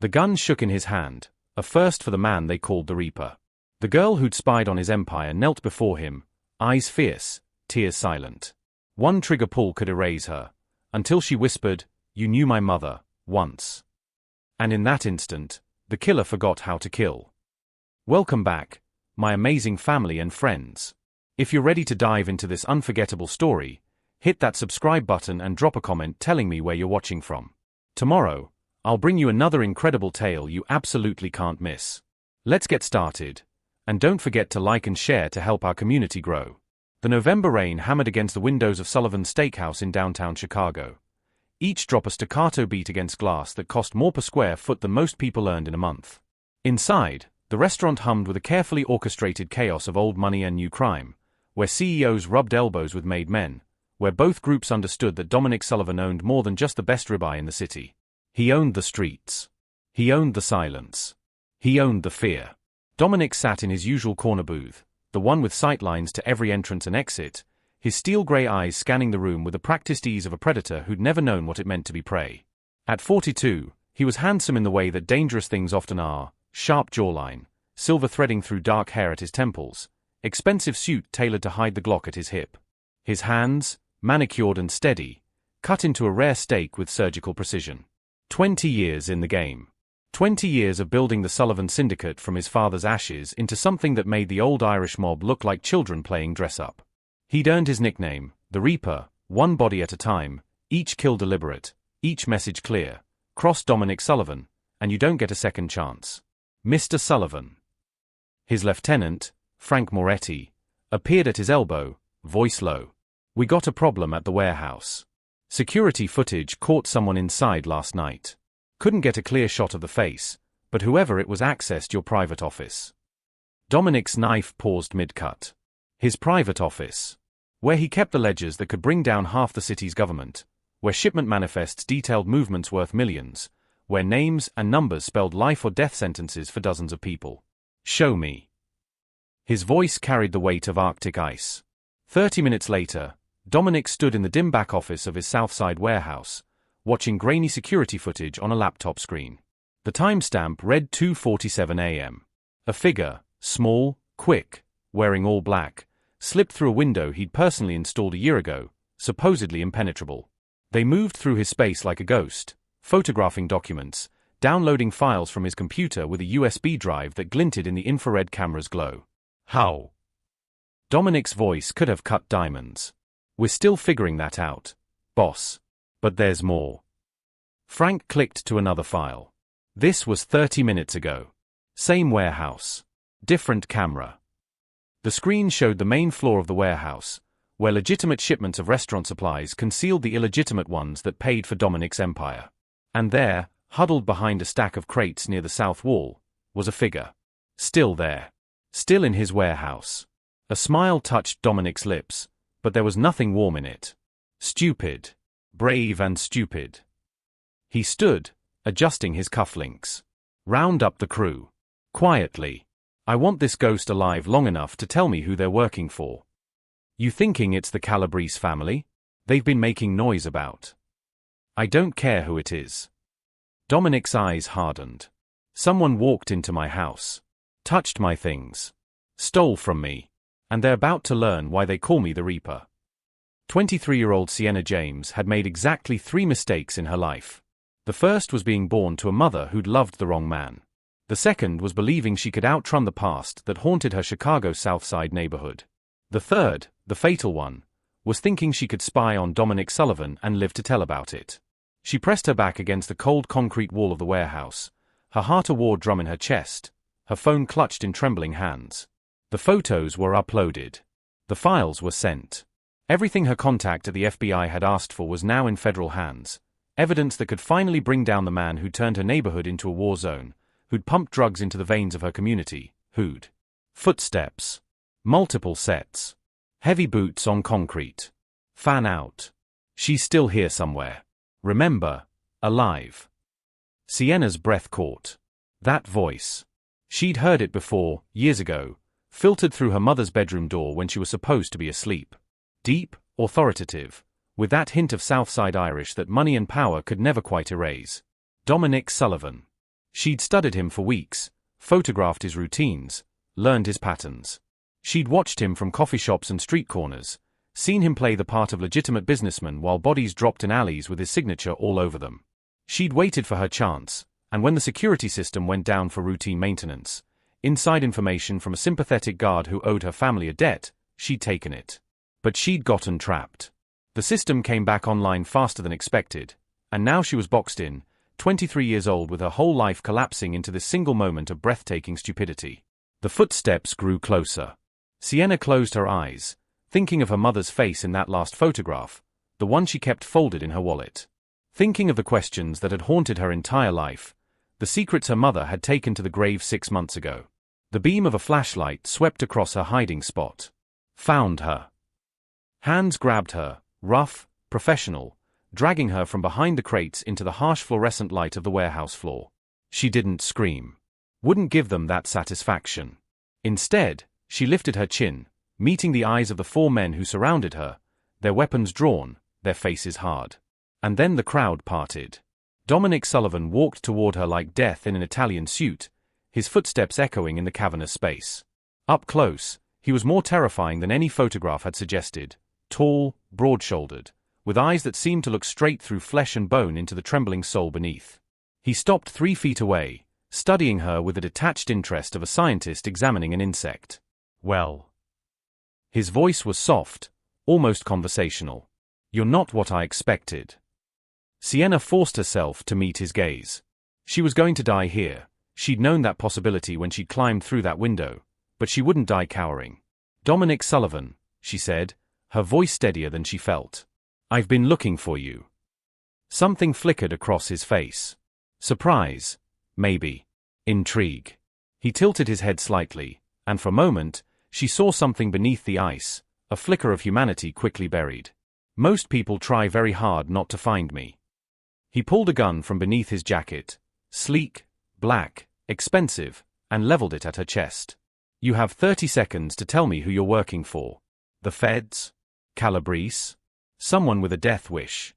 The gun shook in his hand, a first for the man they called the Reaper. The girl who'd spied on his empire knelt before him, eyes fierce, tears silent. One trigger pull could erase her, until she whispered, "You knew my mother, once." And in that instant, the killer forgot how to kill. Welcome back, my amazing family and friends. If you're ready to dive into this unforgettable story, hit that subscribe button and drop a comment telling me where you're watching from. Tomorrow, I'll bring you another incredible tale you absolutely can't miss. Let's get started, and don't forget to like and share to help our community grow. The November rain hammered against the windows of Sullivan's Steakhouse in downtown Chicago. Each drop a staccato beat against glass that cost more per square foot than most people earned in a month. Inside, the restaurant hummed with a carefully orchestrated chaos of old money and new crime, where CEOs rubbed elbows with made men, where both groups understood that Dominic Sullivan owned more than just the best ribeye in the city. He owned the streets. He owned the silence. He owned the fear. Dominic sat in his usual corner booth, the one with sightlines to every entrance and exit, his steel-grey eyes scanning the room with the practiced ease of a predator who'd never known what it meant to be prey. At 42, he was handsome in the way that dangerous things often are, sharp jawline, silver threading through dark hair at his temples, expensive suit tailored to hide the Glock at his hip. His hands, manicured and steady, cut into a rare steak with surgical precision. 20 years in the game. 20 years of building the Sullivan Syndicate from his father's ashes into something that made the old Irish mob look like children playing dress-up. He'd earned his nickname, the Reaper, one body at a time, each kill deliberate, each message clear. Cross Dominic Sullivan, and you don't get a second chance. Mr. Sullivan. His lieutenant, Frank Moretti, appeared at his elbow, voice low. "We got a problem at the warehouse. Security footage caught someone inside last night. Couldn't get a clear shot of the face, but whoever it was accessed your private office." Dominic's knife paused mid-cut. His private office. Where he kept the ledgers that could bring down half the city's government, where shipment manifests detailed movements worth millions, where names and numbers spelled life or death sentences for dozens of people. "Show me." His voice carried the weight of Arctic ice. 30 minutes later, Dominic stood in the dim back office of his Southside warehouse, watching grainy security footage on a laptop screen. The timestamp read 2:47 a.m. A figure, small, quick, wearing all black, slipped through a window he'd personally installed a year ago, supposedly impenetrable. They moved through his space like a ghost, photographing documents, downloading files from his computer with a USB drive that glinted in the infrared camera's glow. "How?" Dominic's voice could have cut diamonds. "We're still figuring that out, boss. But there's more." Frank clicked to another file. This was 30 minutes ago. Same warehouse. Different camera. The screen showed the main floor of the warehouse, where legitimate shipments of restaurant supplies concealed the illegitimate ones that paid for Dominic's empire. And there, huddled behind a stack of crates near the south wall, was a figure. Still there. Still in his warehouse. A smile touched Dominic's lips, but there was nothing warm in it. Stupid. Brave and stupid. He stood, adjusting his cufflinks. "Round up the crew. Quietly. I want this ghost alive long enough to tell me who they're working for." "You thinking it's the Calabrese family? They've been making noise about." "I don't care who it is." Dominic's eyes hardened. "Someone walked into my house. Touched my things. Stole from me. And they're about to learn why they call me the Reaper." 23-year-old Sienna James had made exactly 3 mistakes in her life. The first was being born to a mother who'd loved the wrong man. The second was believing she could outrun the past that haunted her Chicago South Side neighborhood. The third, the fatal one, was thinking she could spy on Dominic Sullivan and live to tell about it. She pressed her back against the cold concrete wall of the warehouse, her heart a war drum in her chest, her phone clutched in trembling hands. The photos were uploaded. The files were sent. Everything her contact at the FBI had asked for was now in federal hands. Evidence that could finally bring down the man who turned her neighborhood into a war zone, who'd pumped drugs into the veins of her community, who'd. Footsteps. Multiple sets. Heavy boots on concrete. Fan out. She's still here somewhere. Remember, alive. Sienna's breath caught. That voice. She'd heard it before, years ago, filtered through her mother's bedroom door when she was supposed to be asleep. Deep, authoritative, with that hint of Southside Irish that money and power could never quite erase. Dominic Sullivan. She'd studied him for weeks, photographed his routines, learned his patterns. She'd watched him from coffee shops and street corners, seen him play the part of legitimate businessman while bodies dropped in alleys with his signature all over them. She'd waited for her chance, and when the security system went down for routine maintenance, inside information from a sympathetic guard who owed her family a debt, she'd taken it. But she'd gotten trapped. The system came back online faster than expected, and now she was boxed in, 23 years old, with her whole life collapsing into this single moment of breathtaking stupidity. The footsteps grew closer. Sienna closed her eyes, thinking of her mother's face in that last photograph, the one she kept folded in her wallet. Thinking of the questions that had haunted her entire life, the secrets her mother had taken to the grave 6 months ago. The beam of a flashlight swept across her hiding spot. Found her. Hands grabbed her, rough, professional, dragging her from behind the crates into the harsh fluorescent light of the warehouse floor. She didn't scream. Wouldn't give them that satisfaction. Instead, she lifted her chin, meeting the eyes of the 4 men who surrounded her, their weapons drawn, their faces hard. And then the crowd parted. Dominic Sullivan walked toward her like death in an Italian suit, his footsteps echoing in the cavernous space. Up close, he was more terrifying than any photograph had suggested. Tall, broad-shouldered, with eyes that seemed to look straight through flesh and bone into the trembling soul beneath. He stopped 3 feet away, studying her with the detached interest of a scientist examining an insect. "Well." His voice was soft, almost conversational. "You're not what I expected." Sienna forced herself to meet his gaze. She was going to die here. She'd known that possibility when she'd climbed through that window, but she wouldn't die cowering. "Dominic Sullivan," she said, her voice steadier than she felt. "I've been looking for you." Something flickered across his face. Surprise, maybe. Intrigue. He tilted his head slightly, and for a moment, she saw something beneath the ice, a flicker of humanity quickly buried. "Most people try very hard not to find me." He pulled a gun from beneath his jacket, sleek, black, expensive, and leveled it at her chest. "You have 30 seconds to tell me who you're working for. The feds? Calabrese? Someone with a death wish?"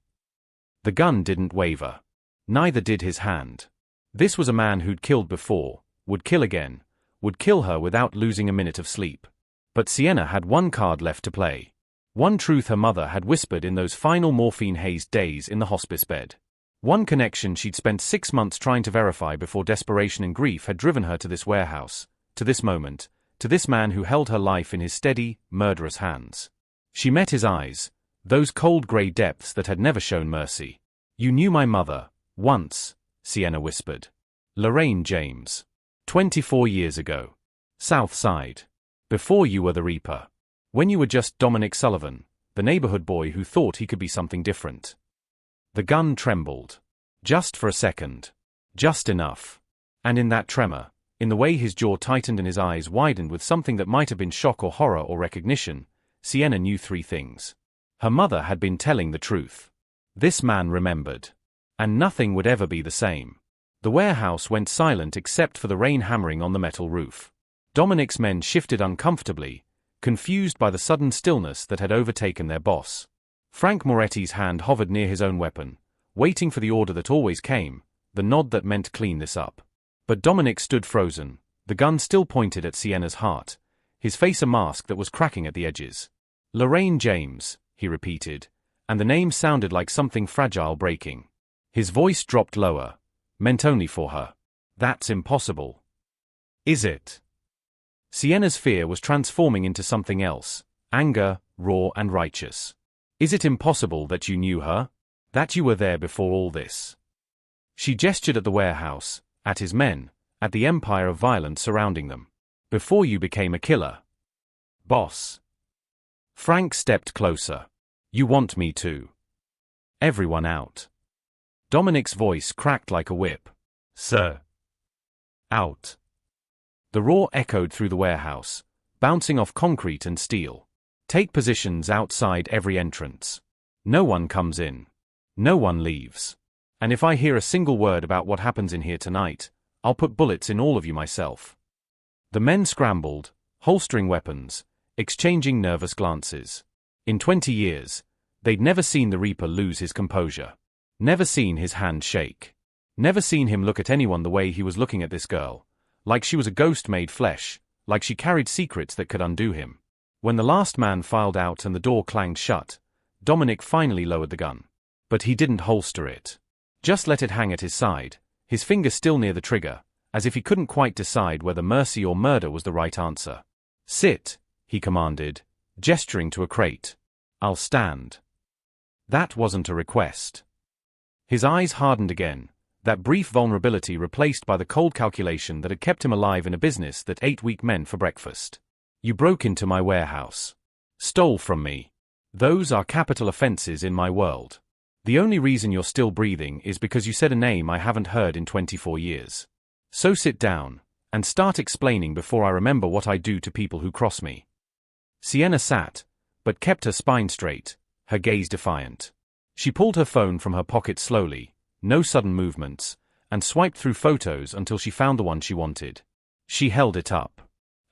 The gun didn't waver. Neither did his hand. This was a man who'd killed before, would kill again, would kill her without losing a minute of sleep. But Sienna had one card left to play. One truth her mother had whispered in those final morphine-hazed days in the hospice bed. One connection she'd spent 6 months trying to verify before desperation and grief had driven her to this warehouse, to this moment, to this man who held her life in his steady, murderous hands. She met his eyes, those cold grey depths that had never shown mercy. "You knew my mother, once," Sienna whispered. "Lorraine James. 24 years ago. South Side. Before you were the Reaper. When you were just Dominic Sullivan, the neighborhood boy who thought he could be something different." The gun trembled. Just for a second. Just enough. And in that tremor, in the way his jaw tightened and his eyes widened with something that might have been shock or horror or recognition, Sienna knew 3 things. Her mother had been telling the truth. This man remembered. And nothing would ever be the same. The warehouse went silent except for the rain hammering on the metal roof. Dominic's men shifted uncomfortably, confused by the sudden stillness that had overtaken their boss. Frank Moretti's hand hovered near his own weapon, waiting for the order that always came, the nod that meant clean this up. But Dominic stood frozen, the gun still pointed at Sienna's heart, his face a mask that was cracking at the edges. "Lorraine James," he repeated, and the name sounded like something fragile breaking. His voice dropped lower, meant only for her. "That's impossible." "Is it?" Sienna's fear was transforming into something else, anger, raw and righteous. "Is it impossible that you knew her? That you were there before all this?" She gestured at the warehouse, at his men, at the empire of violence surrounding them. "Before you became a killer. Boss." Frank stepped closer. "You want me to?" "Everyone out." Dominic's voice cracked like a whip. "Sir." "Out." The roar echoed through the warehouse, bouncing off concrete and steel. "Take positions outside every entrance. No one comes in. No one leaves. And if I hear a single word about what happens in here tonight, I'll put bullets in all of you myself." The men scrambled, holstering weapons, exchanging nervous glances. In 20 years, they'd never seen the Reaper lose his composure. Never seen his hand shake. Never seen him look at anyone the way he was looking at this girl. Like she was a ghost made flesh, like she carried secrets that could undo him. When the last man filed out and the door clanged shut, Dominic finally lowered the gun. But he didn't holster it. Just let it hang at his side, his finger still near the trigger, as if he couldn't quite decide whether mercy or murder was the right answer. "Sit," he commanded, gesturing to a crate. "I'll stand." That wasn't a request. His eyes hardened again, that brief vulnerability replaced by the cold calculation that had kept him alive in a business that ate weak men for breakfast. "You broke into my warehouse. Stole from me. Those are capital offenses in my world. The only reason you're still breathing is because you said a name I haven't heard in 24 years. So sit down, and start explaining before I remember what I do to people who cross me." Sienna sat, but kept her spine straight, her gaze defiant. She pulled her phone from her pocket slowly, no sudden movements, and swiped through photos until she found the one she wanted. She held it up.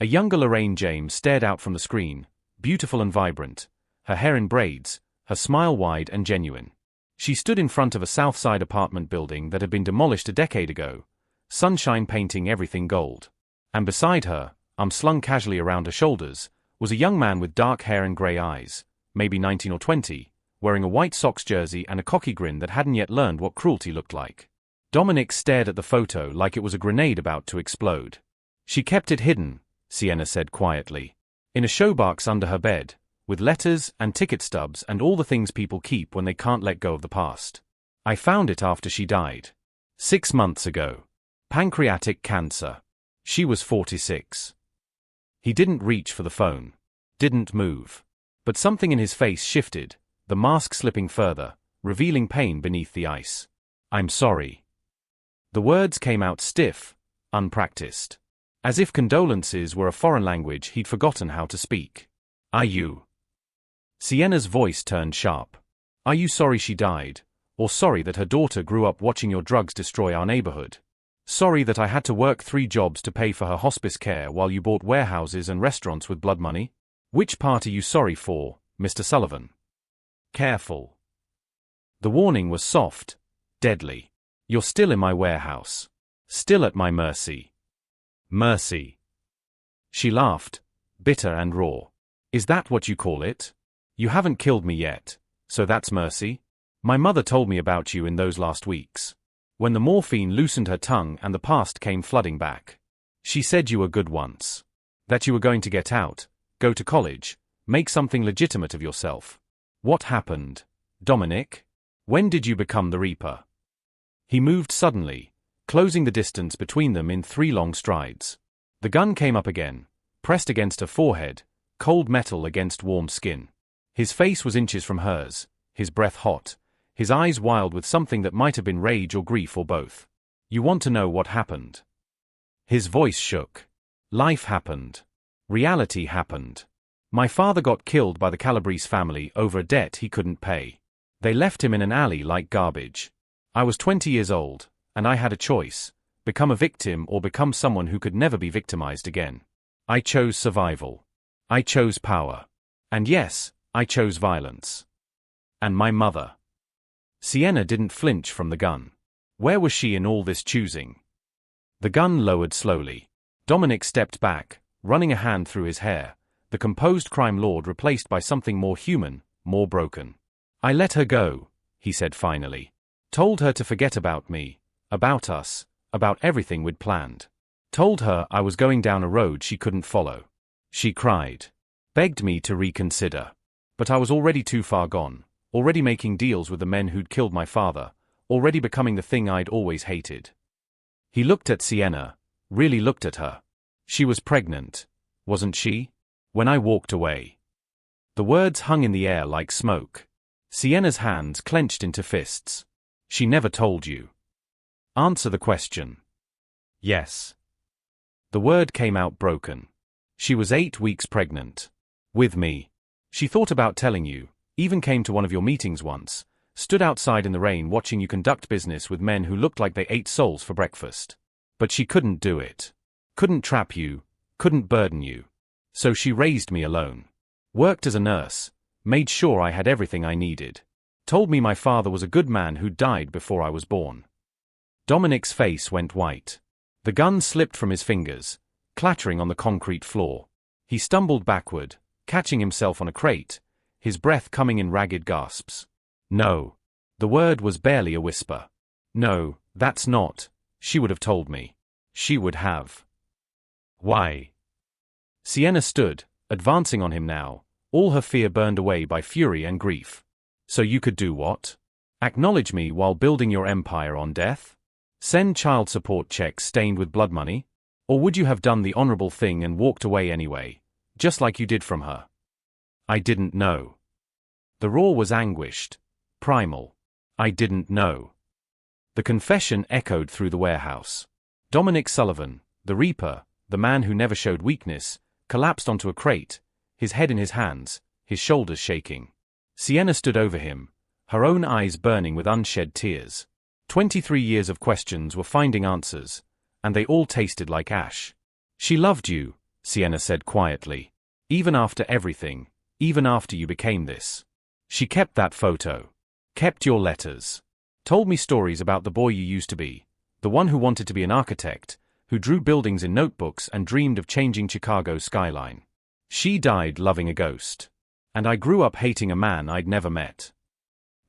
A younger Lorraine James stared out from the screen, beautiful and vibrant, her hair in braids, her smile wide and genuine. She stood in front of a South Side apartment building that had been demolished a decade ago, sunshine painting everything gold. And beside her, arm slung casually around her shoulders, was a young man with dark hair and grey eyes, maybe 19 or 20, wearing a White Sox jersey and a cocky grin that hadn't yet learned what cruelty looked like. Dominic stared at the photo like it was a grenade about to explode. "She kept it hidden," Sienna said quietly, "in a showbox under her bed, with letters and ticket stubs and all the things people keep when they can't let go of the past. I found it after she died. 6 months ago. Pancreatic cancer. She was 46. He didn't reach for the phone. Didn't move. But something in his face shifted, the mask slipping further, revealing pain beneath the ice. "I'm sorry." The words came out stiff, unpracticed. As if condolences were a foreign language he'd forgotten how to speak. "Are you?" Sienna's voice turned sharp. "Are you sorry she died, or sorry that her daughter grew up watching your drugs destroy our neighborhood? Sorry that I had to work 3 jobs to pay for her hospice care while you bought warehouses and restaurants with blood money? Which part are you sorry for, Mr. Sullivan?" "Careful." The warning was soft, deadly. "You're still in my warehouse. Still at my mercy." "Mercy." She laughed, bitter and raw. "Is that what you call it? You haven't killed me yet, so that's mercy? My mother told me about you in those last weeks. When the morphine loosened her tongue and the past came flooding back. She said you were good once. That you were going to get out, go to college, make something legitimate of yourself. What happened, Dominic? When did you become the Reaper?" He moved suddenly, closing the distance between them in 3 long strides. The gun came up again, pressed against her forehead, cold metal against warm skin. His face was inches from hers, his breath hot, his eyes wild with something that might have been rage or grief or both. "You want to know what happened?" His voice shook. "Life happened. Reality happened. My father got killed by the Calabrese family over a debt he couldn't pay. They left him in an alley like garbage. I was 20 years old, and I had a choice, become a victim or become someone who could never be victimized again. I chose survival. I chose power. And yes, I chose violence. And my mother." Sienna didn't flinch from the gun. Where was she in all this choosing? The gun lowered slowly. Dominic stepped back, running a hand through his hair, the composed crime lord replaced by something more human, more broken. "I let her go," he said finally. "Told her to forget about me, about us, about everything we'd planned. Told her I was going down a road she couldn't follow. She cried. Begged me to reconsider. But I was already too far gone, already making deals with the men who'd killed my father, already becoming the thing I'd always hated." He looked at Sienna, really looked at her. "She was pregnant, wasn't she? When I walked away." The words hung in the air like smoke. Sienna's hands clenched into fists. "She never told you?" "Answer the question." "Yes." The word came out broken. "She was 8 weeks pregnant. With me. She thought about telling you, even came to one of your meetings once, stood outside in the rain watching you conduct business with men who looked like they ate souls for breakfast. But she couldn't do it. Couldn't trap you, couldn't burden you. So she raised me alone. Worked as a nurse, made sure I had everything I needed. Told me my father was a good man who died before I was born." Dominic's face went white. The gun slipped from his fingers, clattering on the concrete floor. He stumbled backward, catching himself on a crate, his breath coming in ragged gasps. No. The word was barely a whisper. No, that's not. She would have told me. She would have. Why? Sienna stood, advancing on him now, all her fear burned away by fury and grief. So you could do what? Acknowledge me while building your empire on death? Send child support checks stained with blood money? Or would you have done the honorable thing and walked away anyway, just like you did from her? I didn't know. The roar was anguished, primal. I didn't know. The confession echoed through the warehouse. Dominic Sullivan, the Reaper, the man who never showed weakness, collapsed onto a crate, his head in his hands, his shoulders shaking. Sienna stood over him, her own eyes burning with unshed tears. 23 years of questions were finding answers, and they all tasted like ash. She loved you, Sienna said quietly. Even after everything, even after you became this. She kept that photo. Kept your letters. Told me stories about the boy you used to be, the one who wanted to be an architect, who drew buildings in notebooks and dreamed of changing Chicago's skyline. She died loving a ghost. And I grew up hating a man I'd never met.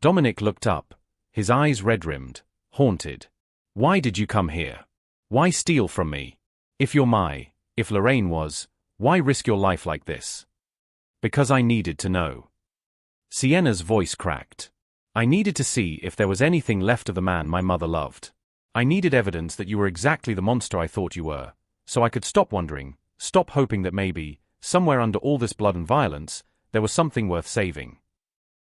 Dominic looked up, his eyes red-rimmed, haunted. Why did you come here? Why steal from me? If Lorraine was, why risk your life like this? Because I needed to know. Sienna's voice cracked. I needed to see if there was anything left of the man my mother loved. I needed evidence that you were exactly the monster I thought you were, so I could stop wondering, stop hoping that maybe, somewhere under all this blood and violence, there was something worth saving.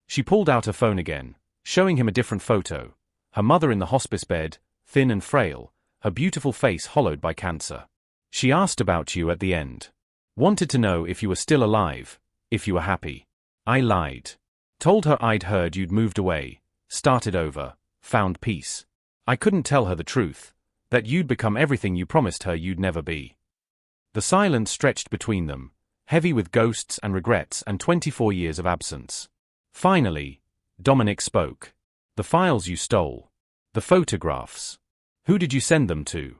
She pulled out her phone again, showing him a different photo, her mother in the hospice bed, thin and frail, her beautiful face hollowed by cancer. She asked about you at the end. Wanted to know if you were still alive, if you were happy. I lied. Told her I'd heard you'd moved away, started over, found peace. I couldn't tell her the truth, that you'd become everything you promised her you'd never be. The silence stretched between them, heavy with ghosts and regrets and 24 years of absence. Finally, Dominic spoke. The files you stole. The photographs. Who did you send them to?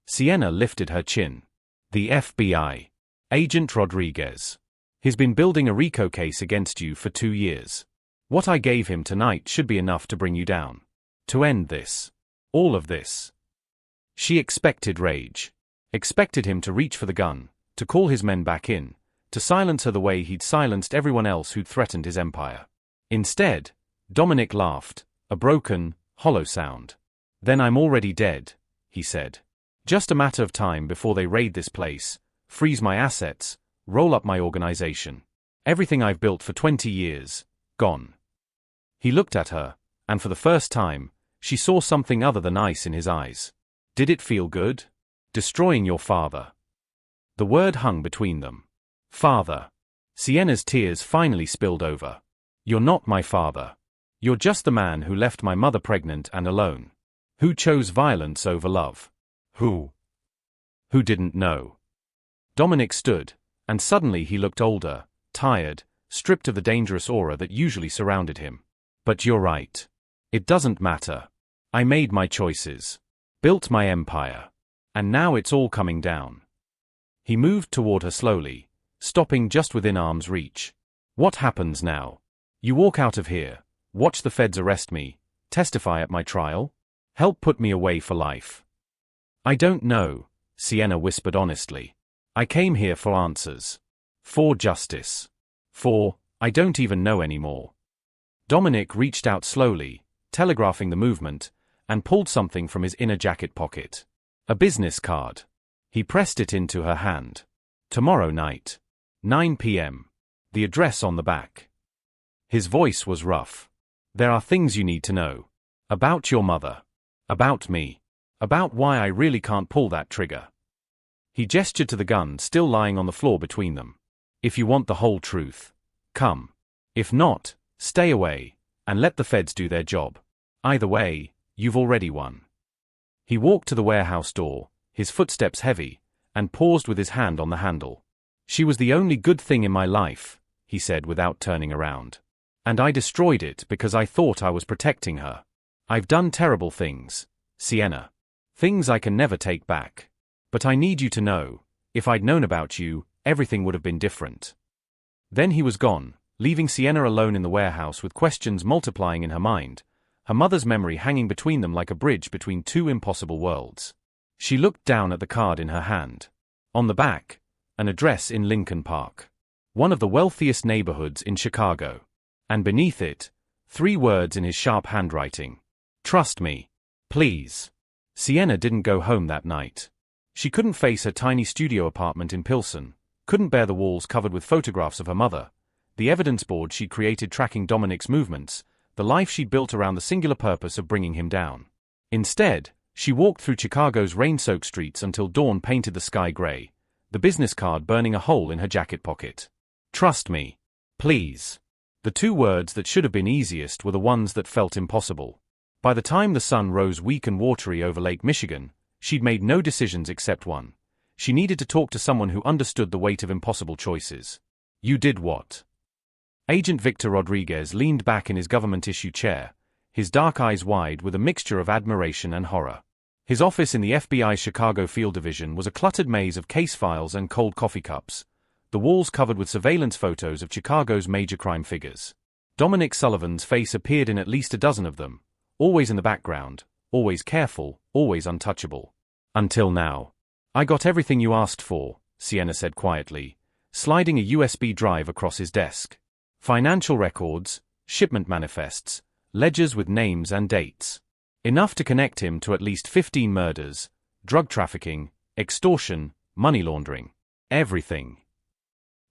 Sienna lifted her chin. The FBI. Agent Rodriguez. He's been building a RICO case against you for 2 years. What I gave him tonight should be enough to bring you down. To end this. All of this. She expected rage. Expected him to reach for the gun, to call his men back in, to silence her the way he'd silenced everyone else who'd threatened his empire. Instead, Dominic laughed, a broken, hollow sound. Then I'm already dead, he said. Just a matter of time before they raid this place, freeze my assets, roll up my organization. Everything I've built for 20 years, gone. He looked at her, and for the first time, she saw something other than ice in his eyes. Did it feel good? Destroying your father. The word hung between them. Father. Sienna's tears finally spilled over. You're not my father. You're just the man who left my mother pregnant and alone. Who chose violence over love. Who didn't know. Dominic stood, and suddenly he looked older, tired, stripped of the dangerous aura that usually surrounded him. But you're right. It doesn't matter. I made my choices. Built my empire. And now it's all coming down. He moved toward her slowly, stopping just within arm's reach. What happens now? You walk out of here, watch the feds arrest me, testify at my trial? Help put me away for life. I don't know, Sienna whispered honestly. I came here for answers. For justice. I don't even know anymore. Dominic reached out slowly, telegraphing the movement, and pulled something from his inner jacket pocket. A business card. He pressed it into her hand. Tomorrow night. 9 p.m. The address on the back. His voice was rough. There are things you need to know. About your mother. About me. About why I really can't pull that trigger. He gestured to the gun still lying on the floor between them. If you want the whole truth, come. If not, stay away, and let the feds do their job. Either way, you've already won. He walked to the warehouse door, his footsteps heavy, and paused with his hand on the handle. She was the only good thing in my life, he said without turning around. And I destroyed it because I thought I was protecting her. I've done terrible things, Sienna. Things I can never take back. But I need you to know, if I'd known about you, everything would have been different. Then he was gone, leaving Sienna alone in the warehouse with questions multiplying in her mind, her mother's memory hanging between them like a bridge between two impossible worlds. She looked down at the card in her hand. On the back, an address in Lincoln Park, one of the wealthiest neighborhoods in Chicago. And beneath it, 3 words in his sharp handwriting. Trust me. Please. Sienna didn't go home that night. She couldn't face her tiny studio apartment in Pilsen, couldn't bear the walls covered with photographs of her mother, the evidence board she'd created tracking Dominic's movements, the life she'd built around the singular purpose of bringing him down. Instead, she walked through Chicago's rain-soaked streets until dawn painted the sky gray, the business card burning a hole in her jacket pocket. Trust me. Please. The 2 words that should have been easiest were the ones that felt impossible. By the time the sun rose weak and watery over Lake Michigan, she'd made no decisions except one. She needed to talk to someone who understood the weight of impossible choices. You did what? Agent Victor Rodriguez leaned back in his government-issue chair, his dark eyes wide with a mixture of admiration and horror. His office in the FBI's Chicago Field Division was a cluttered maze of case files and cold coffee cups, the walls covered with surveillance photos of Chicago's major crime figures. Dominic Sullivan's face appeared in at least a dozen of them, always in the background, always careful, always untouchable. Until now. I got everything you asked for, Sienna said quietly, sliding a USB drive across his desk. Financial records, shipment manifests, ledgers with names and dates. Enough to connect him to at least 15 murders, drug trafficking, extortion, money laundering. Everything.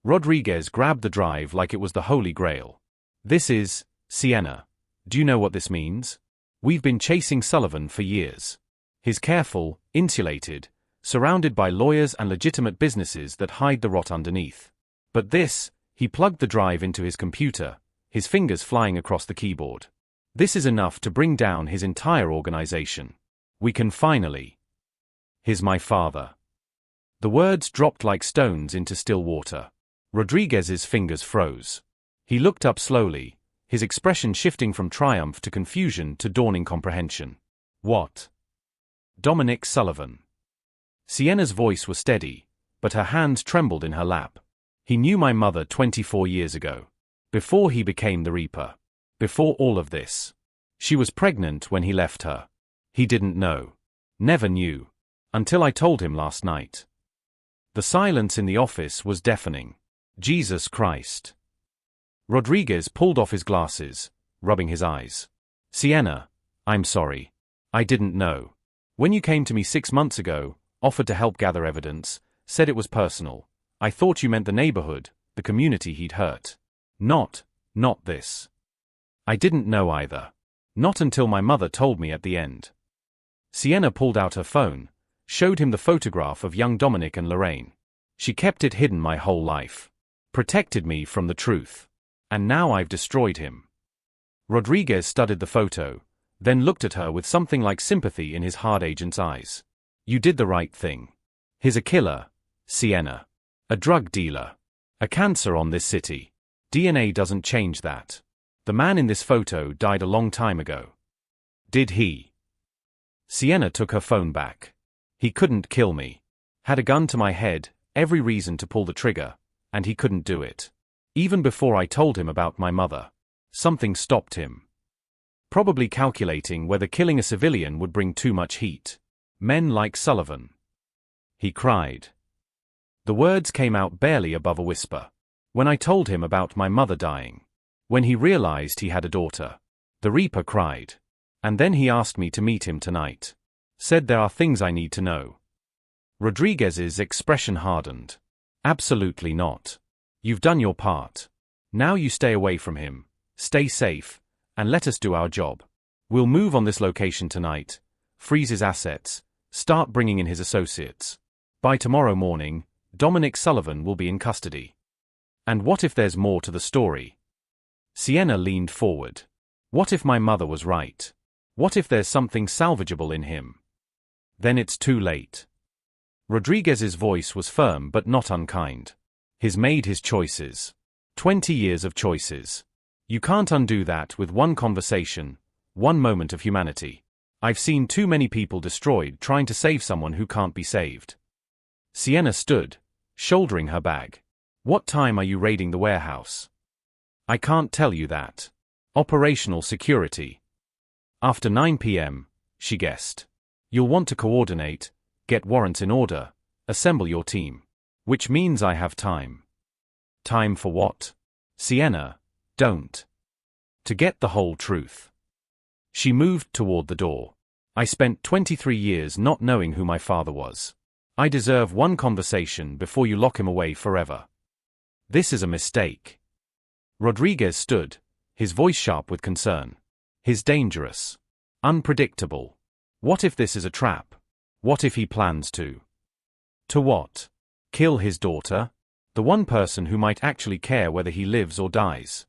Rodriguez grabbed the drive like it was the Holy Grail. This is, Sienna. Do you know what this means? We've been chasing Sullivan for years. He's careful, insulated, surrounded by lawyers and legitimate businesses that hide the rot underneath. But this, he plugged the drive into his computer, his fingers flying across the keyboard. This is enough to bring down his entire organization. We can finally. He's my father. The words dropped like stones into still water. Rodriguez's fingers froze. He looked up slowly, his expression shifting from triumph to confusion to dawning comprehension. What? Dominic Sullivan. Sienna's voice was steady, but her hands trembled in her lap. He knew my mother 24 years ago. Before he became the Reaper. Before all of this. She was pregnant when he left her. He didn't know. Never knew. Until I told him last night. The silence in the office was deafening. Jesus Christ. Rodriguez pulled off his glasses, rubbing his eyes. Sienna, I'm sorry. I didn't know. When you came to me 6 months ago, offered to help gather evidence, said it was personal, I thought you meant the neighborhood, the community he'd hurt. Not this. I didn't know either. Not until my mother told me at the end. Sienna pulled out her phone, showed him the photograph of young Dominic and Lorraine. She kept it hidden my whole life. Protected me from the truth. And now I've destroyed him. Rodriguez studied the photo, then looked at her with something like sympathy in his hard agent's eyes. You did the right thing. He's a killer, Sienna. A drug dealer. A cancer on this city. DNA doesn't change that. The man in this photo died a long time ago. Did he? Sienna took her phone back. He couldn't kill me. Had a gun to my head, every reason to pull the trigger, and he couldn't do it. Even before I told him about my mother. Something stopped him. Probably calculating whether killing a civilian would bring too much heat. Men like Sullivan. He cried. The words came out barely above a whisper. When I told him about my mother dying. When he realized he had a daughter. The Reaper cried. And then he asked me to meet him tonight. Said there are things I need to know. Rodriguez's expression hardened. Absolutely not. You've done your part. Now you stay away from him, stay safe, and let us do our job. We'll move on this location tonight, freeze his assets, start bringing in his associates. By tomorrow morning, Dominic Sullivan will be in custody. And what if there's more to the story? Sienna leaned forward. What if my mother was right? What if there's something salvageable in him? Then it's too late. Rodriguez's voice was firm but not unkind. He's made his choices. 20 years of choices. You can't undo that with one conversation, one moment of humanity. I've seen too many people destroyed trying to save someone who can't be saved. Sienna stood, shouldering her bag. What time are you raiding the warehouse? I can't tell you that. Operational security. After 9 p.m., she guessed. You'll want to coordinate, get warrants in order, assemble your team. Which means I have time. Time for what? Sienna, don't. To get the whole truth. She moved toward the door. I spent 23 years not knowing who my father was. I deserve one conversation before you lock him away forever. This is a mistake. Rodriguez stood, his voice sharp with concern. He's dangerous. Unpredictable. What if this is a trap? What if he plans to? To what? Kill his daughter? The one person who might actually care whether he lives or dies.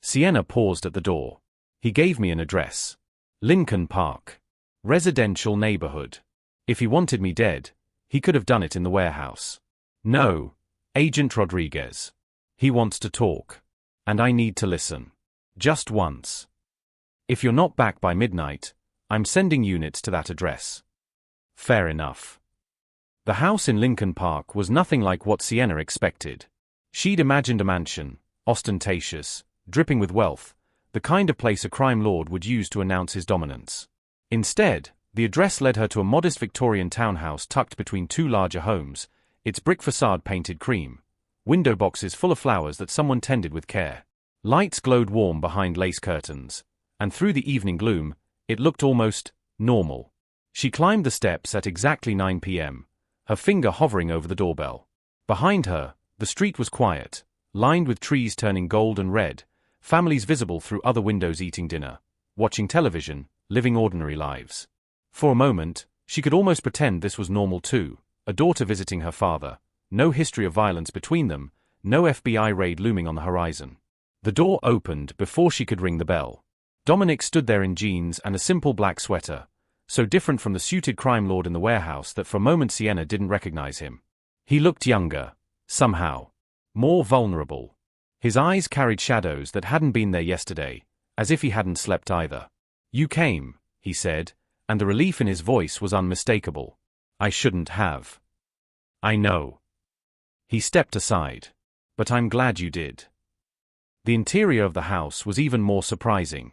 Sienna paused at the door. He gave me an address. Lincoln Park. Residential neighborhood. If he wanted me dead, he could have done it in the warehouse. No, Agent Rodriguez. He wants to talk. And I need to listen. Just once. If you're not back by midnight, I'm sending units to that address. Fair enough. The house in Lincoln Park was nothing like what Sienna expected. She'd imagined a mansion, ostentatious, dripping with wealth, the kind of place a crime lord would use to announce his dominance. Instead, the address led her to a modest Victorian townhouse tucked between two larger homes, its brick facade painted cream, window boxes full of flowers that someone tended with care. Lights glowed warm behind lace curtains, and through the evening gloom, it looked almost normal. She climbed the steps at exactly 9 p.m., her finger hovering over the doorbell. Behind her, the street was quiet, lined with trees turning gold and red, families visible through other windows eating dinner, watching television, living ordinary lives. For a moment, she could almost pretend this was normal too, a daughter visiting her father, no history of violence between them, no FBI raid looming on the horizon. The door opened before she could ring the bell. Dominic stood there in jeans and a simple black sweater, so different from the suited crime lord in the warehouse that for a moment Sienna didn't recognize him. He looked younger, somehow. More vulnerable. His eyes carried shadows that hadn't been there yesterday, as if he hadn't slept either. You came, he said, and the relief in his voice was unmistakable. I shouldn't have. I know. He stepped aside. But I'm glad you did. The interior of the house was even more surprising.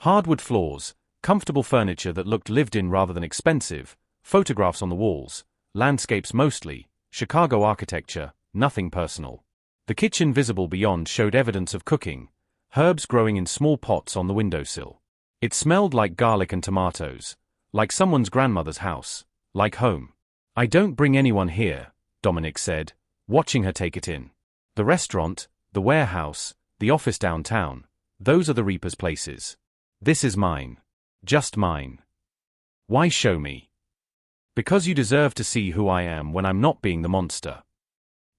Hardwood floors, comfortable furniture that looked lived in rather than expensive, photographs on the walls, landscapes mostly, Chicago architecture, nothing personal. The kitchen visible beyond showed evidence of cooking, herbs growing in small pots on the windowsill. It smelled like garlic and tomatoes, like someone's grandmother's house, like home. I don't bring anyone here, Dominic said, watching her take it in. The restaurant, the warehouse, the office downtown, those are the Reaper's places. This is mine. Just mine. Why show me? Because you deserve to see who I am when I'm not being the monster.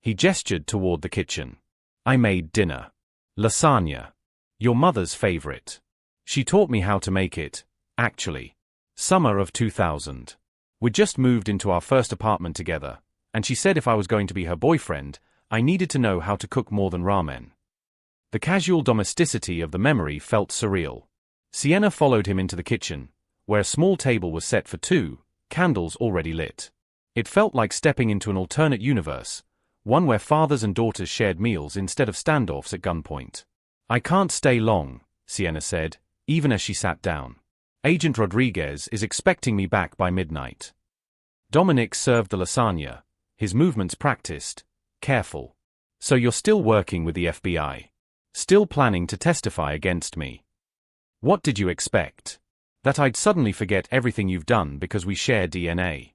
He gestured toward the kitchen. I made dinner. Lasagna. Your mother's favorite. She taught me how to make it, actually. Summer of 2000. We'd just moved into our first apartment together, and she said if I was going to be her boyfriend, I needed to know how to cook more than ramen. The casual domesticity of the memory felt surreal. Sienna followed him into the kitchen, where a small table was set for two, candles already lit. It felt like stepping into an alternate universe, one where fathers and daughters shared meals instead of standoffs at gunpoint. I can't stay long, Sienna said, even as she sat down. Agent Rodriguez is expecting me back by midnight. Dominic served the lasagna, his movements practiced, careful. So you're still working with the FBI? Still planning to testify against me? What did you expect? That I'd suddenly forget everything you've done because we share DNA?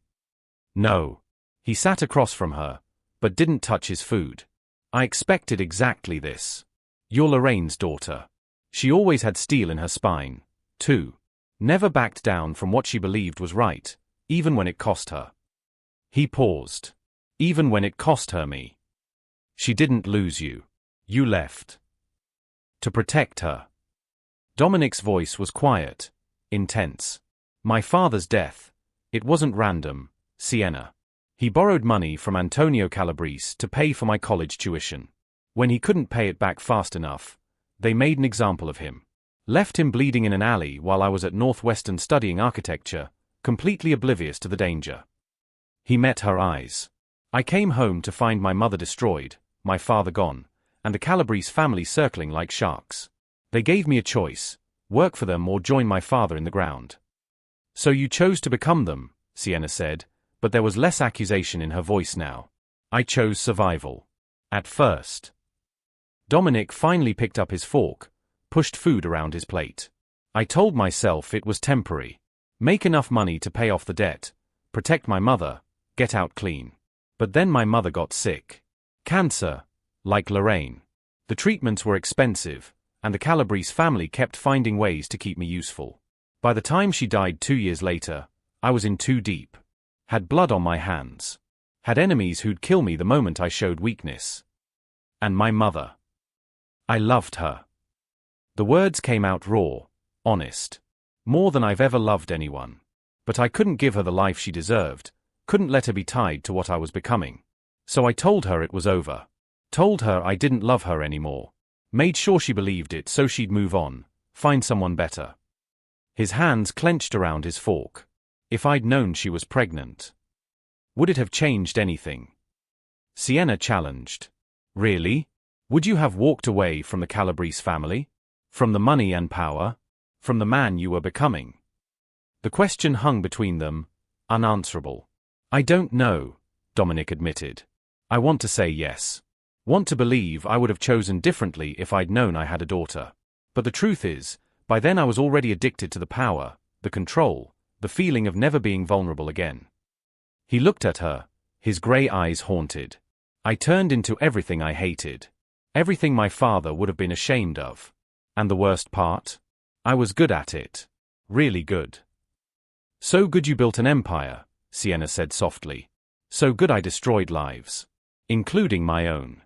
No. He sat across from her, but didn't touch his food. I expected exactly this. You're Lorraine's daughter. She always had steel in her spine, too. Never backed down from what she believed was right, even when it cost her. He paused. Even when it cost her me. She didn't lose you. You left. To protect her. Dominic's voice was quiet, intense. My father's death. It wasn't random, Sienna. He borrowed money from Antonio Calabrese to pay for my college tuition. When he couldn't pay it back fast enough, they made an example of him. Left him bleeding in an alley while I was at Northwestern studying architecture, completely oblivious to the danger. He met her eyes. I came home to find my mother destroyed, my father gone, and the Calabrese family circling like sharks. They gave me a choice, work for them or join my father in the ground. So you chose to become them, Sienna said, but there was less accusation in her voice now. I chose survival. At first. Dominic finally picked up his fork, pushed food around his plate. I told myself it was temporary. Make enough money to pay off the debt, protect my mother, get out clean. But then my mother got sick. Cancer, like Lorraine. The treatments were expensive, and the Calabrese family kept finding ways to keep me useful. By the time she died 2 years later, I was in too deep. Had blood on my hands. Had enemies who'd kill me the moment I showed weakness. And my mother. I loved her. The words came out raw, honest. More than I've ever loved anyone. But I couldn't give her the life she deserved, couldn't let her be tied to what I was becoming. So I told her it was over. Told her I didn't love her anymore. Made sure she believed it so she'd move on, find someone better. His hands clenched around his fork. If I'd known she was pregnant. Would it have changed anything? Sienna challenged. Really? Would you have walked away from the Calabrese family? From the money and power? From the man you were becoming? The question hung between them, unanswerable. I don't know, Dominic admitted. I want to say yes. Want to believe I would have chosen differently if I'd known I had a daughter. But the truth is, by then I was already addicted to the power, the control, the feeling of never being vulnerable again. He looked at her, his grey eyes haunted. I turned into everything I hated. Everything my father would have been ashamed of. And the worst part? I was good at it. Really good. So good you built an empire, Sienna said softly. So good I destroyed lives. Including my own.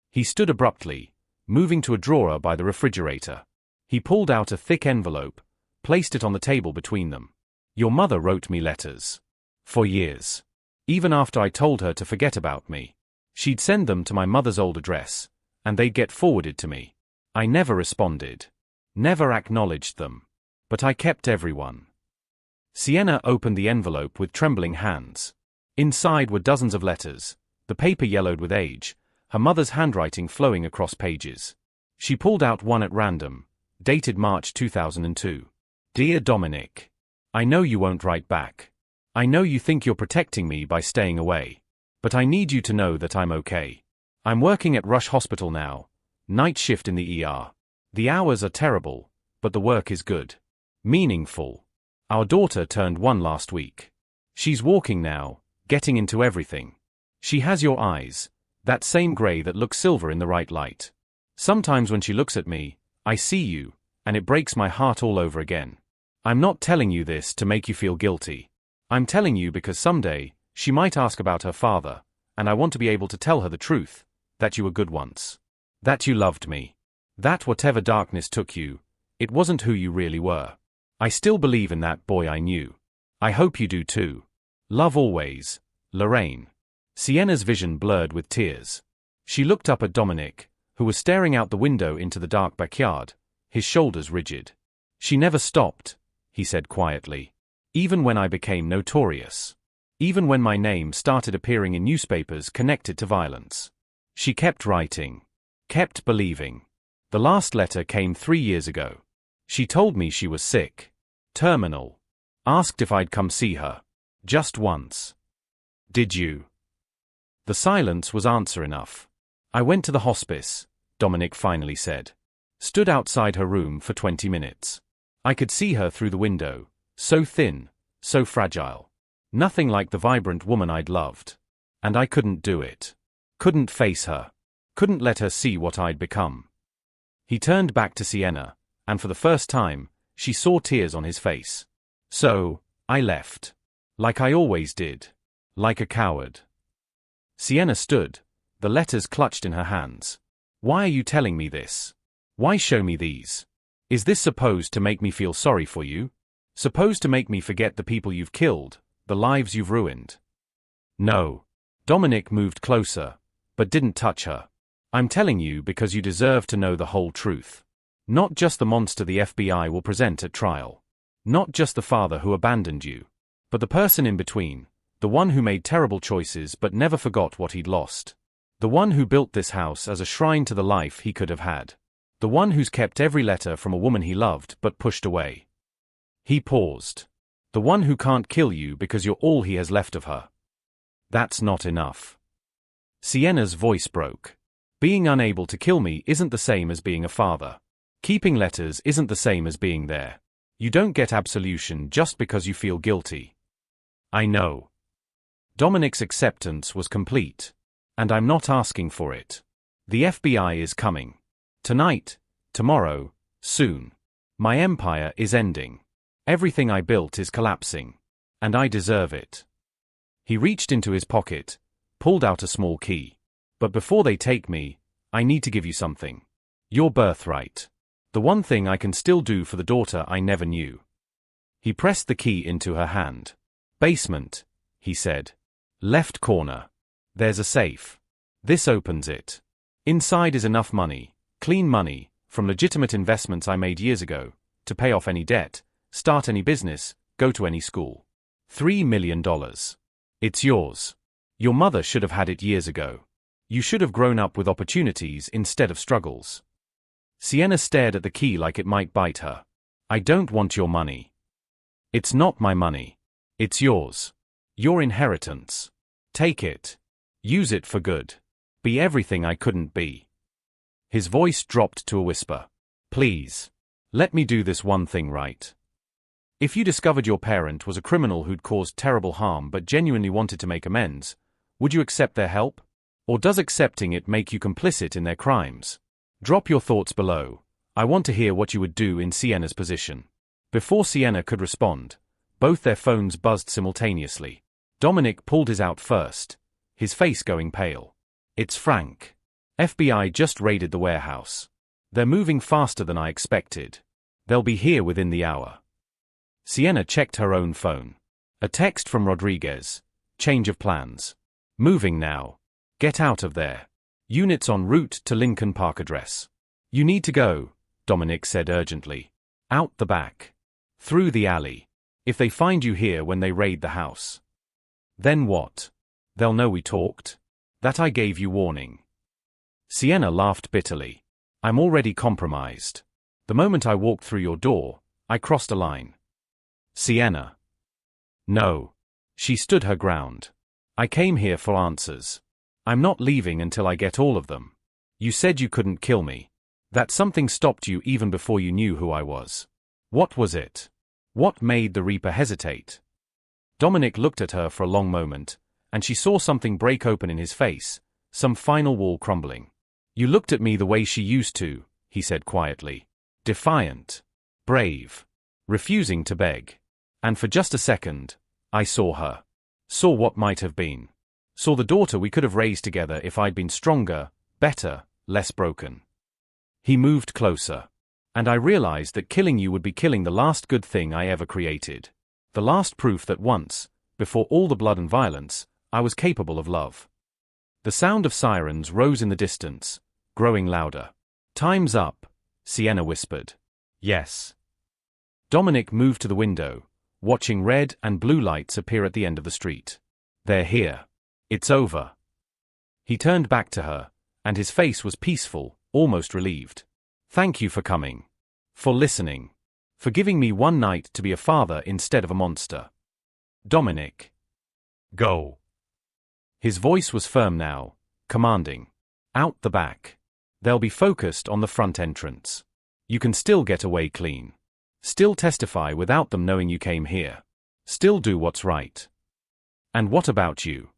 He stood abruptly, moving to a drawer by the refrigerator. He pulled out a thick envelope, placed it on the table between them. Your mother wrote me letters. For years. Even after I told her to forget about me. She'd send them to my mother's old address, and they'd get forwarded to me. I never responded. Never acknowledged them. But I kept everyone. Sienna opened the envelope with trembling hands. Inside were dozens of letters, the paper yellowed with age, her mother's handwriting flowing across pages. She pulled out one at random, dated March 2002. Dear Dominic. I know you won't write back. I know you think you're protecting me by staying away. But I need you to know that I'm okay. I'm working at Rush Hospital now, night shift in the ER. The hours are terrible, but the work is good. Meaningful. Our daughter turned 1 last week. She's walking now, getting into everything. She has your eyes, that same grey that looks silver in the right light. Sometimes when she looks at me, I see you, and it breaks my heart all over again. I'm not telling you this to make you feel guilty. I'm telling you because someday, she might ask about her father, and I want to be able to tell her the truth, that you were good once. That you loved me. That whatever darkness took you, it wasn't who you really were. I still believe in that boy I knew. I hope you do too. Love always, Lorraine. Sienna's vision blurred with tears. She looked up at Dominic, who was staring out the window into the dark backyard, his shoulders rigid. She never stopped, he said quietly. Even when I became notorious. Even when my name started appearing in newspapers connected to violence. She kept writing. Kept believing. The last letter came 3 years ago. She told me she was sick. Terminal. Asked if I'd come see her. Just once. Did you? The silence was answer enough. I went to the hospice, Dominic finally said. Stood outside her room for 20 minutes. I could see her through the window, so thin, so fragile. Nothing like the vibrant woman I'd loved. And I couldn't do it. Couldn't face her. Couldn't let her see what I'd become. He turned back to Sienna, and for the first time, she saw tears on his face. So, I left. Like I always did. Like a coward. Sienna stood, the letters clutched in her hands. Why are you telling me this? Why show me these? Is this supposed to make me feel sorry for you? Supposed to make me forget the people you've killed, the lives you've ruined? No. Dominic moved closer, but didn't touch her. I'm telling you because you deserve to know the whole truth. Not just the monster the FBI will present at trial. Not just the father who abandoned you. But the person in between. The one who made terrible choices but never forgot what he'd lost. The one who built this house as a shrine to the life he could have had. The one who's kept every letter from a woman he loved but pushed away. He paused. The one who can't kill you because you're all he has left of her. That's not enough. Sienna's voice broke. Being unable to kill me isn't the same as being a father. Keeping letters isn't the same as being there. You don't get absolution just because you feel guilty. I know. Dominic's acceptance was complete. And I'm not asking for it. The FBI is coming. Tonight, tomorrow, soon. My empire is ending. Everything I built is collapsing. And I deserve it. He reached into his pocket, pulled out a small key. But before they take me, I need to give you something. Your birthright. The one thing I can still do for the daughter I never knew. He pressed the key into her hand. Basement, he said. Left corner. There's a safe. This opens it. Inside is enough money, clean money, from legitimate investments I made years ago, to pay off any debt, start any business, go to any school. $3 million. It's yours. Your mother should have had it years ago. You should have grown up with opportunities instead of struggles. Sienna stared at the key like it might bite her. I don't want your money. It's not my money. It's yours. Your inheritance. Take it. Use it for good. Be everything I couldn't be. His voice dropped to a whisper. Please. Let me do this one thing right. If you discovered your parent was a criminal who'd caused terrible harm but genuinely wanted to make amends, would you accept their help? Or does accepting it make you complicit in their crimes? Drop your thoughts below. I want to hear what you would do in Sienna's position. Before Sienna could respond, both their phones buzzed simultaneously. Dominic pulled his out first, his face going pale. It's Frank. FBI just raided the warehouse. They're moving faster than I expected. They'll be here within the hour. Sienna checked her own phone. A text from Rodriguez. Change of plans. Moving now. Get out of there. Units en route to Lincoln Park address. You need to go, Dominic said urgently. Out the back. Through the alley. If they find you here when they raid the house. Then what? They'll know we talked? That I gave you warning. Sienna laughed bitterly. I'm already compromised. The moment I walked through your door, I crossed a line. Sienna. No. She stood her ground. I came here for answers. I'm not leaving until I get all of them. You said you couldn't kill me. That something stopped you even before you knew who I was. What was it? What made the Reaper hesitate? Dominic looked at her for a long moment, and she saw something break open in his face, some final wall crumbling. You looked at me the way she used to, he said quietly. Defiant. Brave. Refusing to beg. And for just a second, I saw her. Saw what might have been. Saw the daughter we could have raised together if I'd been stronger, better, less broken. He moved closer. And I realized that killing you would be killing the last good thing I ever created. The last proof that once, before all the blood and violence, I was capable of love. The sound of sirens rose in the distance, growing louder. Time's up, Sienna whispered. Yes. Dominic moved to the window, watching red and blue lights appear at the end of the street. They're here. It's over. He turned back to her, and his face was peaceful, almost relieved. Thank you for coming. For listening. For giving me one night to be a father instead of a monster. Dominic. Go. His voice was firm now, commanding. Out the back. They'll be focused on the front entrance. You can still get away clean. Still testify without them knowing you came here. Still do what's right. And what about you?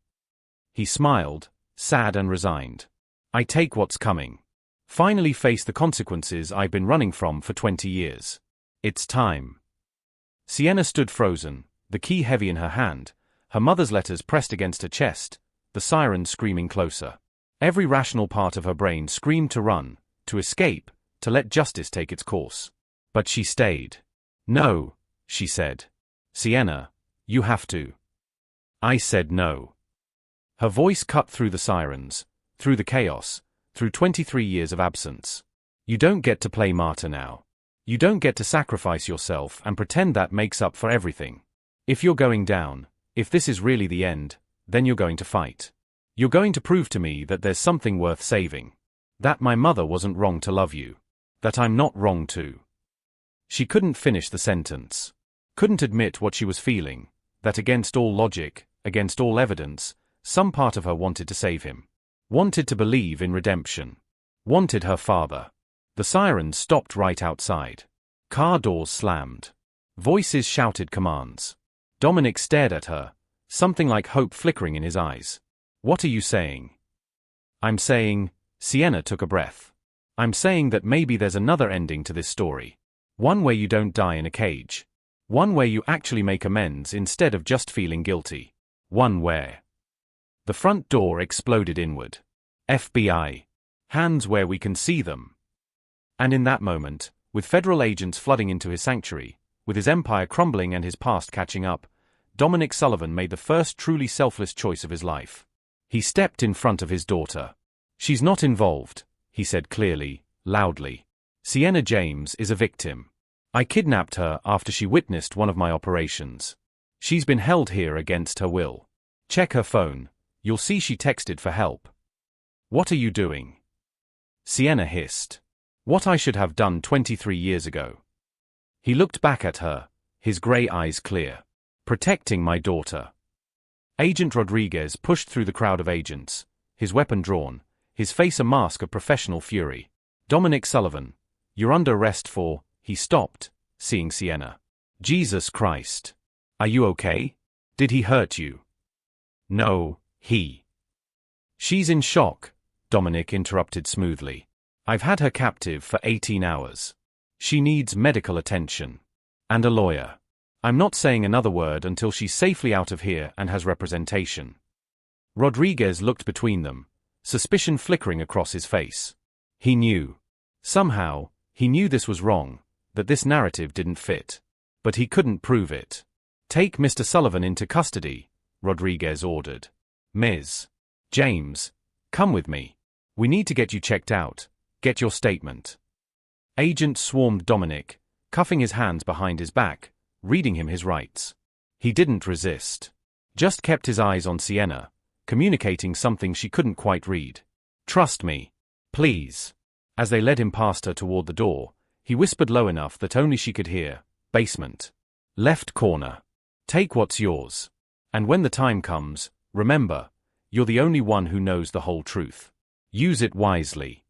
He smiled, sad and resigned. I take what's coming. Finally face the consequences I've been running from for 20 years. It's time. Sienna stood frozen, the key heavy in her hand, her mother's letters pressed against her chest, the siren screaming closer. Every rational part of her brain screamed to run, to escape, to let justice take its course. But she stayed. No, she said. Sienna, you have to. I said no. Her voice cut through the sirens, through the chaos, through 23 years of absence. You don't get to play martyr now. You don't get to sacrifice yourself and pretend that makes up for everything. If you're going down, if this is really the end, then you're going to fight. You're going to prove to me that there's something worth saving. That my mother wasn't wrong to love you. That I'm not wrong too. She couldn't finish the sentence. Couldn't admit what she was feeling, that against all logic, against all evidence, some part of her wanted to save him. Wanted to believe in redemption. Wanted her father. The sirens stopped right outside. Car doors slammed. Voices shouted commands. Dominic stared at her, something like hope flickering in his eyes. What are you saying? I'm saying, Sienna took a breath. I'm saying that maybe there's another ending to this story. One where you don't die in a cage. One where you actually make amends instead of just feeling guilty. One where... The front door exploded inward. FBI. Hands where we can see them. And in that moment, with federal agents flooding into his sanctuary, with his empire crumbling and his past catching up, Dominic Sullivan made the first truly selfless choice of his life. He stepped in front of his daughter. She's not involved, he said clearly, loudly. Sienna James is a victim. I kidnapped her after she witnessed one of my operations. She's been held here against her will. Check her phone, you'll see she texted for help. What are you doing? Sienna hissed. What I should have done 23 years ago. He looked back at her, his grey eyes clear. Protecting my daughter. Agent Rodriguez pushed through the crowd of agents, his weapon drawn, his face a mask of professional fury. Dominic Sullivan, you're under arrest for... He stopped, seeing Sienna. Jesus Christ. Are you okay? Did he hurt you? No, he... She's in shock, Dominic interrupted smoothly. I've had her captive for 18 hours. She needs medical attention. And a lawyer. I'm not saying another word until she's safely out of here and has representation. Rodriguez looked between them, suspicion flickering across his face. He knew. Somehow, he knew this was wrong, that this narrative didn't fit. But he couldn't prove it. Take Mr. Sullivan into custody, Rodriguez ordered. Ms. James, come with me. We need to get you checked out. Get your statement. Agents swarmed Dominic, cuffing his hands behind his back, reading him his rights. He didn't resist. Just kept his eyes on Sienna, communicating something she couldn't quite read. Trust me. Please. As they led him past her toward the door, he whispered low enough that only she could hear. Basement. Left corner. Take what's yours. And when the time comes, remember, you're the only one who knows the whole truth. Use it wisely.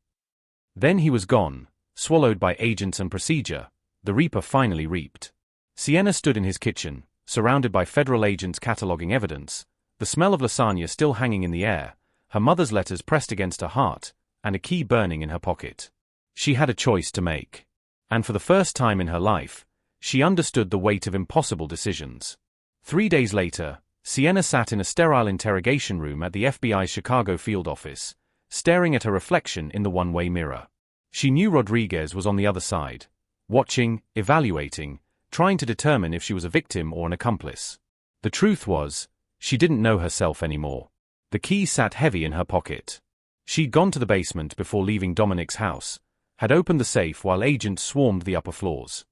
Then he was gone, swallowed by agents and procedure. The Reaper finally reaped. Sienna stood in his kitchen, surrounded by federal agents cataloging evidence, the smell of lasagna still hanging in the air, her mother's letters pressed against her heart, and a key burning in her pocket. She had a choice to make. And for the first time in her life, she understood the weight of impossible decisions. 3 days later, Sienna sat in a sterile interrogation room at the FBI's Chicago field office, staring at her reflection in the one-way mirror. She knew Rodriguez was on the other side, watching, evaluating, trying to determine if she was a victim or an accomplice. The truth was, she didn't know herself anymore. The key sat heavy in her pocket. She'd gone to the basement before leaving Dominic's house, had opened the safe while agents swarmed the upper floors.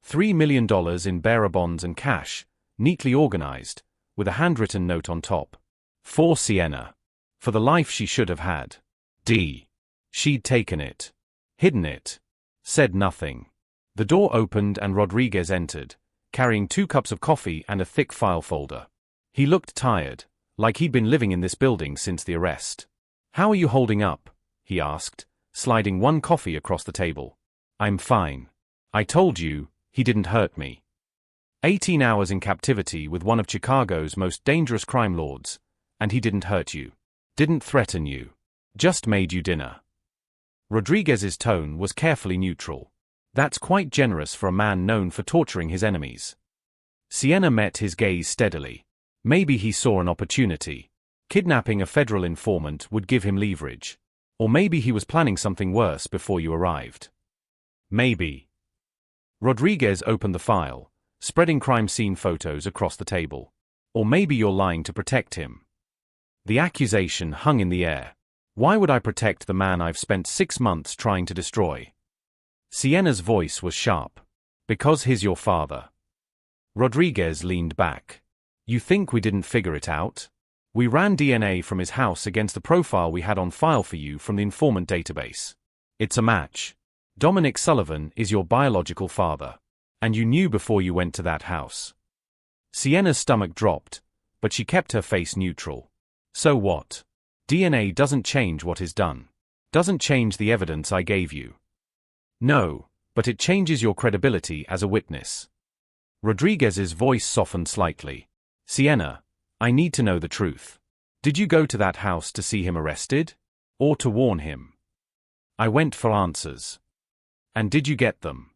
$3 million in bearer bonds and cash, neatly organized, with a handwritten note on top. For Sienna. For the life she should have had. She'd taken it. Hidden it. Said nothing. The door opened and Rodriguez entered, carrying 2 cups of coffee and a thick file folder. He looked tired, like he'd been living in this building since the arrest. How are you holding up? He asked, sliding 1 coffee across the table. I'm fine. I told you, he didn't hurt me. 18 hours in captivity with one of Chicago's most dangerous crime lords, and he didn't hurt you. Didn't threaten you. Just made you dinner. Rodriguez's tone was carefully neutral. That's quite generous for a man known for torturing his enemies. Sienna met his gaze steadily. Maybe he saw an opportunity. Kidnapping a federal informant would give him leverage. Or maybe he was planning something worse before you arrived. Maybe. Rodriguez opened the file, spreading crime scene photos across the table. Or maybe you're lying to protect him. The accusation hung in the air. Why would I protect the man I've spent 6 months trying to destroy? Siena's voice was sharp. Because he's your father. Rodriguez leaned back. You think we didn't figure it out? We ran DNA from his house against the profile we had on file for you from the informant database. It's a match. Dominic Sullivan is your biological father. And you knew before you went to that house. Siena's stomach dropped, but she kept her face neutral. So what? DNA doesn't change what is done. Doesn't change the evidence I gave you. No, but it changes your credibility as a witness. Rodriguez's voice softened slightly. Siena, I need to know the truth. Did you go to that house to see him arrested? Or to warn him? I went for answers. And did you get them?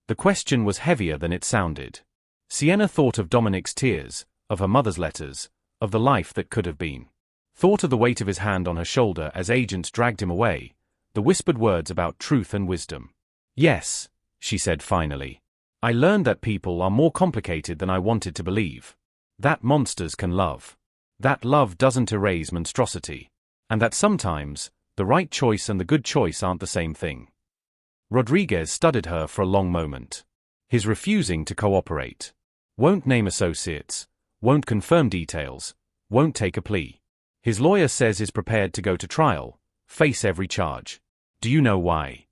The question was heavier than it sounded. Siena thought of Dominic's tears, of her mother's letters, of the life that could have been. Thought of the weight of his hand on her shoulder as agents dragged him away, the whispered words about truth and wisdom. Yes, she said finally. I learned that people are more complicated than I wanted to believe. That monsters can love. That love doesn't erase monstrosity. And that sometimes, the right choice and the good choice aren't the same thing. Rodriguez studied her for a long moment. His refusing to cooperate. Won't name associates, won't confirm details, won't take a plea. His lawyer says is prepared to go to trial, face every charge. Do you know why?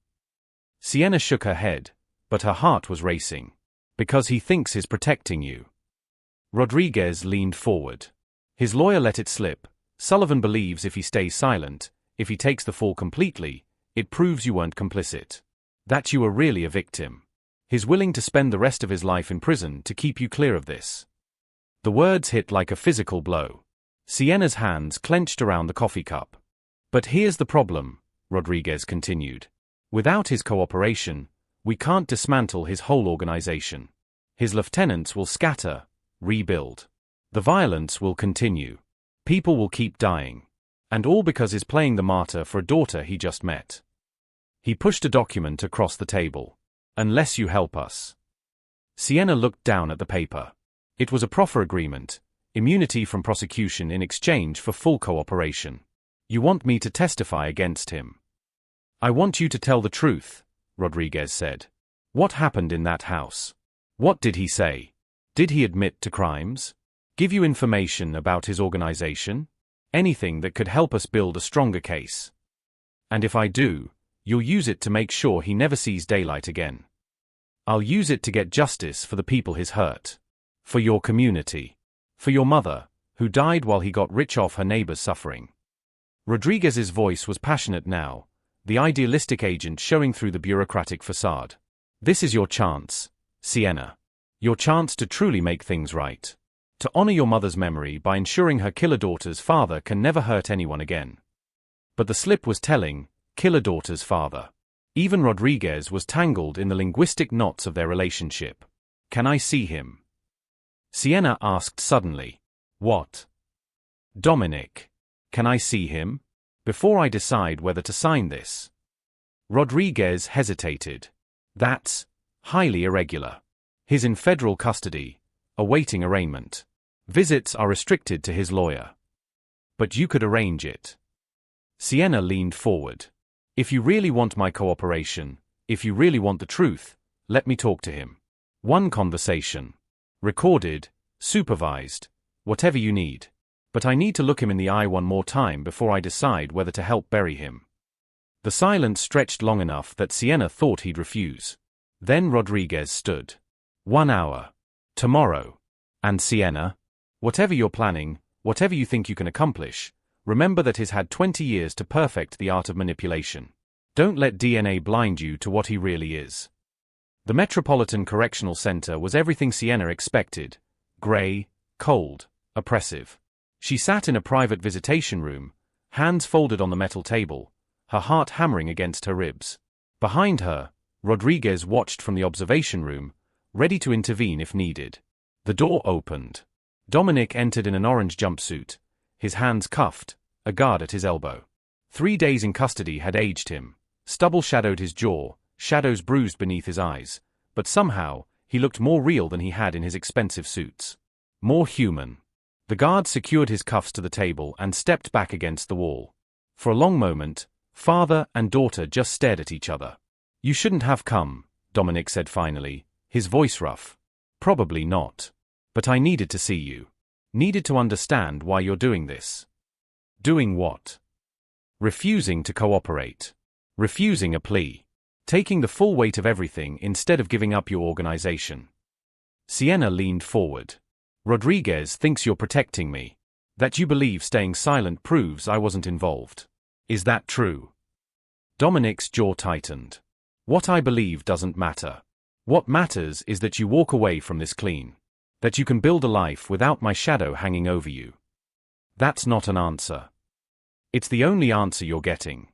Siena shook her head, but her heart was racing. Because he thinks he's protecting you. Rodriguez leaned forward. His lawyer let it slip. Sullivan believes if he stays silent, if he takes the fall completely, it proves you weren't complicit. That you were really a victim. He's willing to spend the rest of his life in prison to keep you clear of this. The words hit like a physical blow. Siena's hands clenched around the coffee cup. But here's the problem, Rodriguez continued. Without his cooperation, we can't dismantle his whole organization. His lieutenants will scatter, rebuild. The violence will continue. People will keep dying. And all because he's playing the martyr for a daughter he just met. He pushed a document across the table. Unless you help us. Siena looked down at the paper. It was a proffer agreement, immunity from prosecution in exchange for full cooperation. You want me to testify against him? I want you to tell the truth, Rodriguez said. What happened in that house? What did he say? Did he admit to crimes? Give you information about his organization? Anything that could help us build a stronger case. And if I do, you'll use it to make sure he never sees daylight again. I'll use it to get justice for the people he's hurt. For your community. For your mother, who died while he got rich off her neighbor's suffering. Rodriguez's voice was passionate now, the idealistic agent showing through the bureaucratic facade. This is your chance, Siena. Your chance to truly make things right. To honor your mother's memory by ensuring her killer daughter's father can never hurt anyone again. But the slip was telling, killer daughter's father. Even Rodriguez was tangled in the linguistic knots of their relationship. Can I see him? Siena asked suddenly. What? Dominic. Can I see him? Before I decide whether to sign this. Rodriguez hesitated. That's highly irregular. He's in federal custody, awaiting arraignment. Visits are restricted to his lawyer. But you could arrange it. Siena leaned forward. If you really want my cooperation, if you really want the truth, let me talk to him. One conversation. Recorded, supervised, whatever you need. But I need to look him in the eye one more time before I decide whether to help bury him. The silence stretched long enough that Siena thought he'd refuse. Then Rodriguez stood. 1 hour. Tomorrow. And Siena? Whatever you're planning, whatever you think you can accomplish, remember that he's had 20 years to perfect the art of manipulation. Don't let DNA blind you to what he really is. The Metropolitan Correctional Center was everything Siena expected. Gray, cold, oppressive. She sat in a private visitation room, hands folded on the metal table, her heart hammering against her ribs. Behind her, Rodriguez watched from the observation room, ready to intervene if needed. The door opened. Dominic entered in an orange jumpsuit, his hands cuffed, a guard at his elbow. 3 days in custody had aged him. Stubble shadowed his jaw, shadows bruised beneath his eyes, but somehow, he looked more real than he had in his expensive suits. More human. The guard secured his cuffs to the table and stepped back against the wall. For a long moment, father and daughter just stared at each other. You shouldn't have come, Dominic said finally, his voice rough. Probably not. But I needed to see you. Needed to understand why you're doing this. Doing what? Refusing to cooperate. Refusing a plea. Taking the full weight of everything instead of giving up your organization. Sienna leaned forward. Rodriguez thinks you're protecting me. That you believe staying silent proves I wasn't involved. Is that true? Dominic's jaw tightened. What I believe doesn't matter. What matters is that you walk away from this clean. That you can build a life without my shadow hanging over you. That's not an answer. It's the only answer you're getting.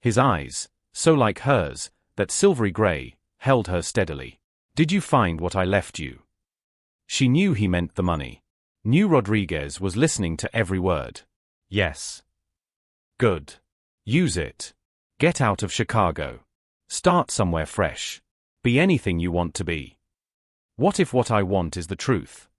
His eyes, so like hers, that silvery gray, held her steadily. Did you find what I left you? She knew he meant the money. Knew Rodriguez was listening to every word. Yes. Good. Use it. Get out of Chicago. Start somewhere fresh. Be anything you want to be. What if what I want is the truth?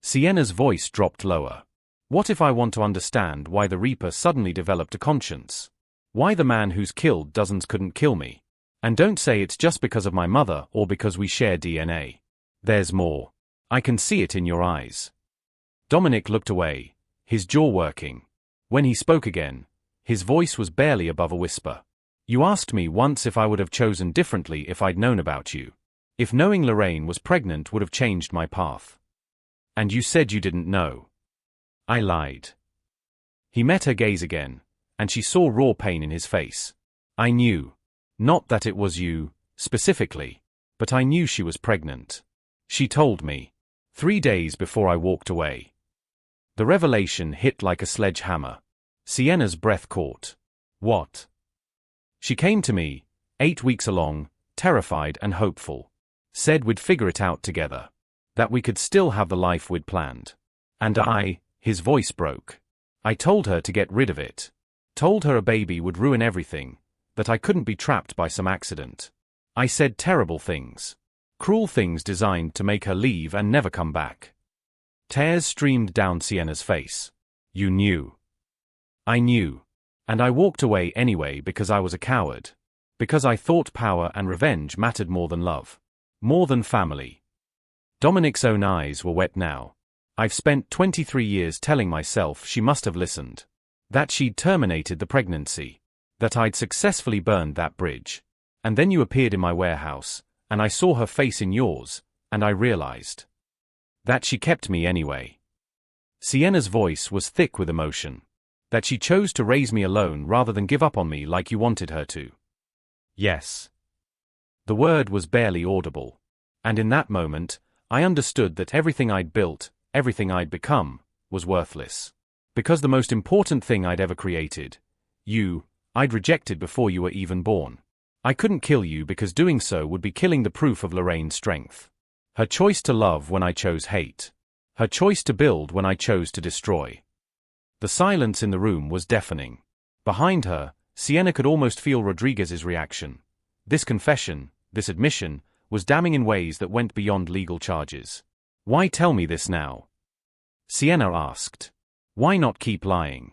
Sienna's voice dropped lower. What if I want to understand why the Reaper suddenly developed a conscience? Why the man who's killed dozens couldn't kill me? And don't say it's just because of my mother or because we share DNA. There's more. I can see it in your eyes. Dominic looked away, his jaw working. When he spoke again, his voice was barely above a whisper. You asked me once if I would have chosen differently if I'd known about you. If knowing Lorraine was pregnant would have changed my path. And you said you didn't know. I lied. He met her gaze again, and she saw raw pain in his face. I knew. Not that it was you, specifically, but I knew she was pregnant. She told me. 3 days before I walked away. The revelation hit like a sledgehammer. Sienna's breath caught. What? She came to me, 8 weeks along, terrified and hopeful. Said we'd figure it out together. That we could still have the life we'd planned. And his voice broke. I told her to get rid of it. Told her a baby would ruin everything. That I couldn't be trapped by some accident. I said terrible things. Cruel things designed to make her leave and never come back. Tears streamed down Sienna's face. You knew. I knew. And I walked away anyway because I was a coward. Because I thought power and revenge mattered more than love. More than family. Dominic's own eyes were wet now. I've spent 23 years telling myself she must have listened. That she'd terminated the pregnancy. That I'd successfully burned that bridge. And then you appeared in my warehouse, and I saw her face in yours, and I realized. That she kept me anyway. Sienna's voice was thick with emotion. That she chose to raise me alone rather than give up on me like you wanted her to. Yes. The word was barely audible. And in that moment, I understood that everything I'd built, everything I'd become, was worthless. Because the most important thing I'd ever created, I'd rejected before you were even born. I couldn't kill you because doing so would be killing the proof of Lorraine's strength. Her choice to love when I chose hate. Her choice to build when I chose to destroy. The silence in the room was deafening. Behind her, Sienna could almost feel Rodriguez's reaction. This confession, this admission, was damning in ways that went beyond legal charges. Why tell me this now? Sienna asked. Why not keep lying?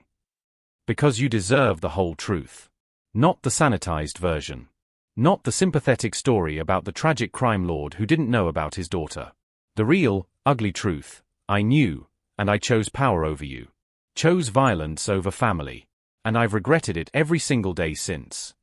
Because you deserve the whole truth. Not the sanitized version. Not the sympathetic story about the tragic crime lord who didn't know about his daughter. The real, ugly truth. I knew, and I chose power over you. Chose violence over family. And I've regretted it every single day since.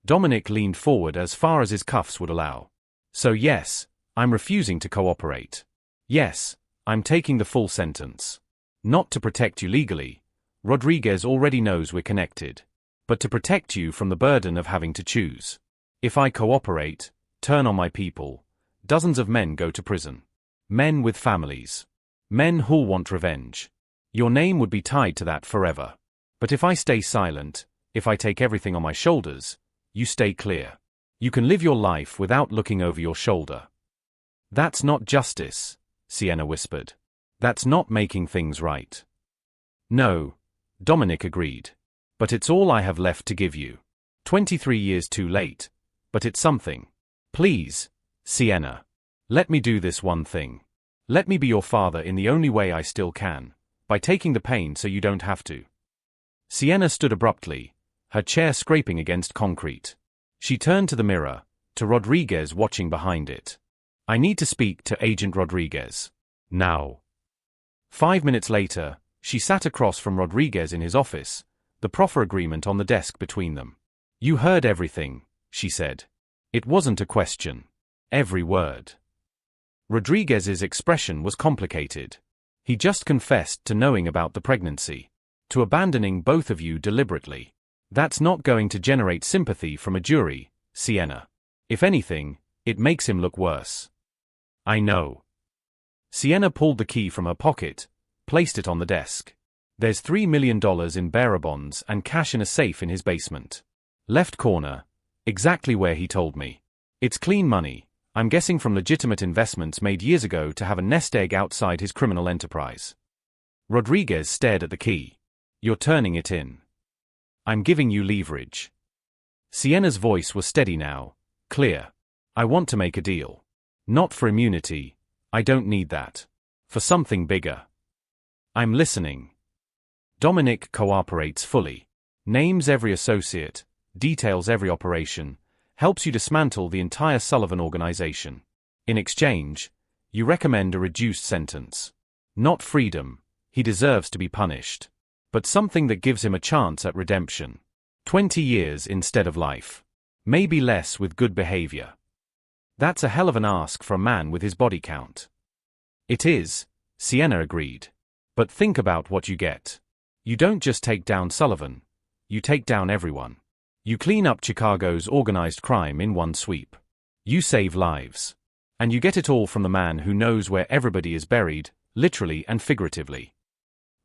Dominic leaned forward as far as his cuffs would allow. So yes, I'm refusing to cooperate. Yes, I'm taking the full sentence. Not to protect you legally. Rodriguez already knows we're connected. But to protect you from the burden of having to choose. If I cooperate, turn on my people, dozens of men go to prison. Men with families. Men who'll want revenge. Your name would be tied to that forever. But if I stay silent, if I take everything on my shoulders, you stay clear. You can live your life without looking over your shoulder. That's not justice, Sienna whispered. That's not making things right. No, Dominic agreed. But it's all I have left to give you. 23 years too late. But it's something. Please, Sienna. Let me do this one thing. Let me be your father in the only way I still can. By taking the pain so you don't have to. Sienna stood abruptly, her chair scraping against concrete. She turned to the mirror, to Rodriguez watching behind it. I need to speak to Agent Rodriguez. Now. 5 minutes later, she sat across from Rodriguez in his office, the proffer agreement on the desk between them. You heard everything, she said. It wasn't a question. Every word. Rodriguez's expression was complicated. He just confessed to knowing about the pregnancy. To abandoning both of you deliberately. That's not going to generate sympathy from a jury, Sienna. If anything, it makes him look worse. I know. Sienna pulled the key from her pocket, placed it on the desk. There's $3 million in bearer bonds and cash in a safe in his basement. Left corner, exactly where he told me. It's clean money, I'm guessing from legitimate investments made years ago to have a nest egg outside his criminal enterprise. Rodriguez stared at the key. You're turning it in. I'm giving you leverage. Sienna's voice was steady now, clear. I want to make a deal. Not for immunity, I don't need that. For something bigger. I'm listening. Dominic cooperates fully. Names every associate, details every operation, helps you dismantle the entire Sullivan organization. In exchange, you recommend a reduced sentence. Not freedom, he deserves to be punished. But something that gives him a chance at redemption. 20 years instead of life. Maybe less with good behavior. That's a hell of an ask for a man with his body count. It is, Sienna agreed. But think about what you get. You don't just take down Sullivan, you take down everyone. You clean up Chicago's organized crime in one sweep. You save lives. And you get it all from the man who knows where everybody is buried, literally and figuratively.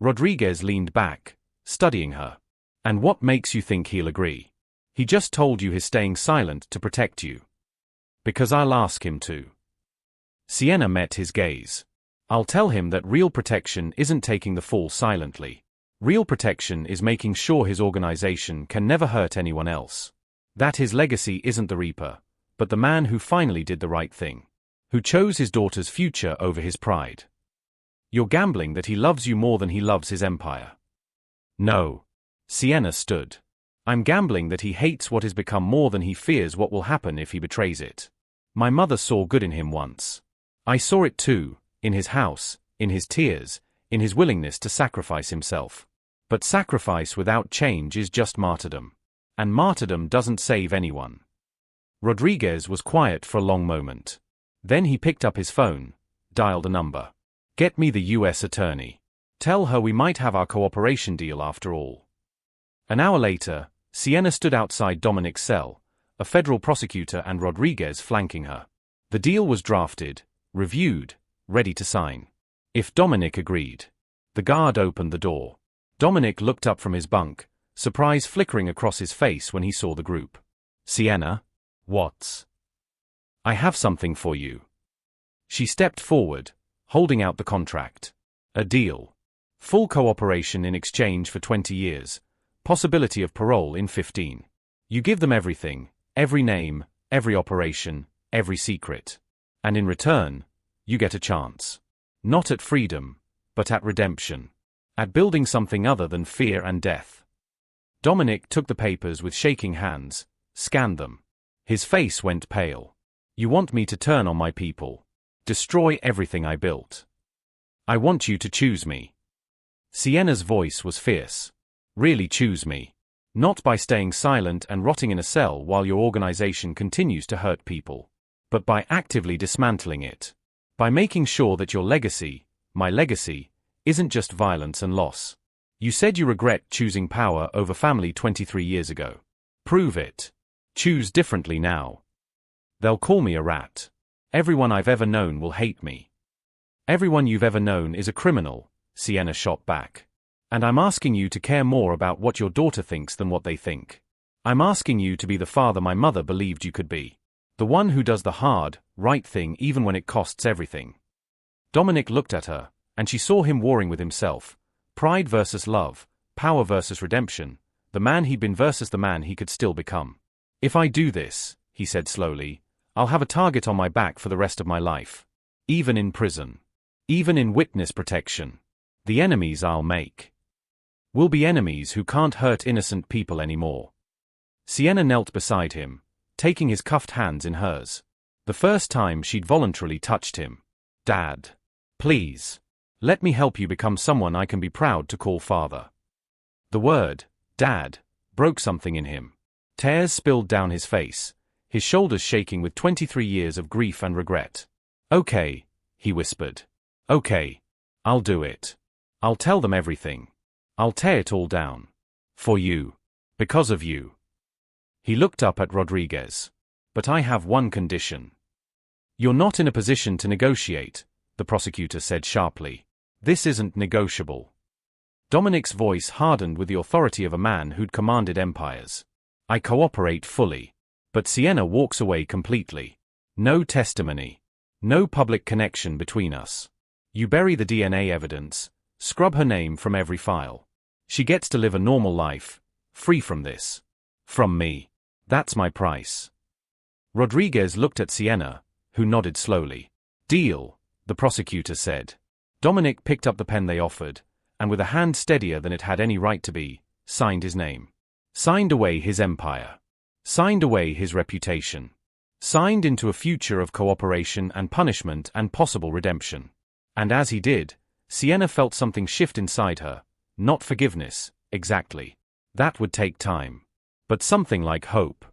Rodriguez leaned back, studying her. And what makes you think he'll agree? He just told you he's staying silent to protect you. Because I'll ask him to. Sienna met his gaze. I'll tell him that real protection isn't taking the fall silently. Real protection is making sure his organization can never hurt anyone else. That his legacy isn't the Reaper, but the man who finally did the right thing. Who chose his daughter's future over his pride. You're gambling that he loves you more than he loves his empire. No. Sienna stood. I'm gambling that he hates what has become more than he fears what will happen if he betrays it. My mother saw good in him once. I saw it too, in his house, in his tears, in his willingness to sacrifice himself. But sacrifice without change is just martyrdom. And martyrdom doesn't save anyone. Rodriguez was quiet for a long moment. Then he picked up his phone, dialed a number. Get me the U.S. attorney. Tell her we might have our cooperation deal after all. An hour later, Sienna stood outside Dominic's cell, a federal prosecutor and Rodriguez flanking her. The deal was drafted, reviewed, ready to sign. If Dominic agreed. The guard opened the door. Dominic looked up from his bunk, surprise flickering across his face when he saw the group. Sienna? What's? I have something for you. She stepped forward, holding out the contract. A deal. Full cooperation in exchange for 20 years. Possibility of parole in 15. You give them everything, every name, every operation, every secret. And in return, you get a chance. Not at freedom, but at redemption. At building something other than fear and death. Dominic took the papers with shaking hands, scanned them. His face went pale. You want me to turn on my people? Destroy everything I built? I want you to choose me. Sienna's voice was fierce. Really choose me. Not by staying silent and rotting in a cell while your organization continues to hurt people. But by actively dismantling it. By making sure that your legacy, my legacy, isn't just violence and loss. You said you regret choosing power over family 23 years ago. Prove it. Choose differently now. They'll call me a rat. Everyone I've ever known will hate me. Everyone you've ever known is a criminal, Sienna shot back. And I'm asking you to care more about what your daughter thinks than what they think. I'm asking you to be the father my mother believed you could be. The one who does the hard, right thing even when it costs everything. Dominic looked at her, and she saw him warring with himself. Pride versus love, power versus redemption, the man he'd been versus the man he could still become. If I do this, he said slowly, I'll have a target on my back for the rest of my life. Even in prison. Even in witness protection. The enemies I'll make will be enemies who can't hurt innocent people anymore. Sienna knelt beside him, taking his cuffed hands in hers. The first time she'd voluntarily touched him. "Dad. Please. Let me help you become someone I can be proud to call father." The word, Dad, broke something in him. Tears spilled down his face, his shoulders shaking with 23 years of grief and regret. "Okay," he whispered. "Okay. I'll do it. I'll tell them everything. I'll tear it all down. For you. Because of you." He looked up at Rodriguez. "But I have one condition." "You're not in a position to negotiate," the prosecutor said sharply. "This isn't negotiable." Dominic's voice hardened with the authority of a man who'd commanded empires. "I cooperate fully. But Sienna walks away completely. No testimony. No public connection between us. You bury the DNA evidence, scrub her name from every file. She gets to live a normal life, free from this. From me. That's my price." Rodriguez looked at Sienna, who nodded slowly. "Deal," the prosecutor said. Dominic picked up the pen they offered, and with a hand steadier than it had any right to be, signed his name. Signed away his empire. Signed away his reputation. Signed into a future of cooperation and punishment and possible redemption. And as he did, Sienna felt something shift inside her. Not forgiveness, exactly. That would take time. But something like hope.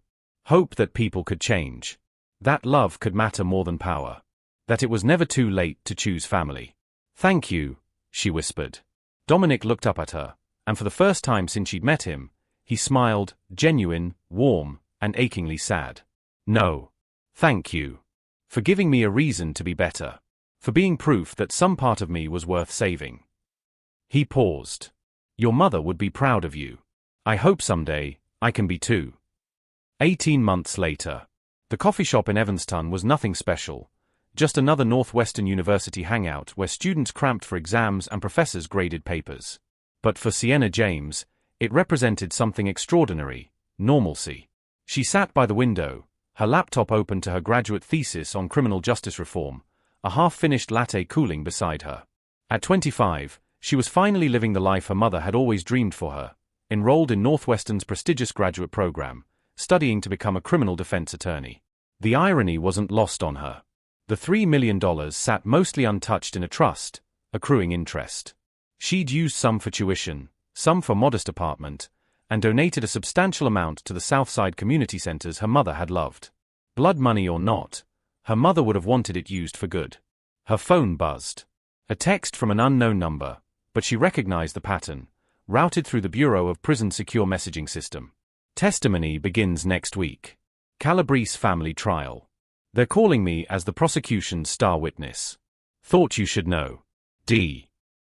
Hope that people could change. That love could matter more than power. That it was never too late to choose family. "Thank you," she whispered. Dominic looked up at her, and for the first time since she'd met him, he smiled, genuine, warm, and achingly sad. "No. Thank you. For giving me a reason to be better. For being proof that some part of me was worth saving." He paused. "Your mother would be proud of you. I hope someday, I can be too." 18 months later. The coffee shop in Evanston was nothing special, just another Northwestern University hangout where students cramped for exams and professors graded papers. But for Sienna James, it represented something extraordinary, normalcy. She sat by the window, her laptop open to her graduate thesis on criminal justice reform, a half-finished latte cooling beside her. At 25, she was finally living the life her mother had always dreamed for her, enrolled in Northwestern's prestigious graduate program, studying to become a criminal defense attorney. The irony wasn't lost on her. The $3 million sat mostly untouched in a trust, accruing interest. She'd used some for tuition, some for modest apartment, and donated a substantial amount to the Southside community centers her mother had loved. Blood money or not, her mother would have wanted it used for good. Her phone buzzed. A text from an unknown number, but she recognized the pattern, routed through the Bureau of Prison Secure Messaging System. "Testimony begins next week. Calabrese family trial. They're calling me as the prosecution's star witness. Thought you should know. D."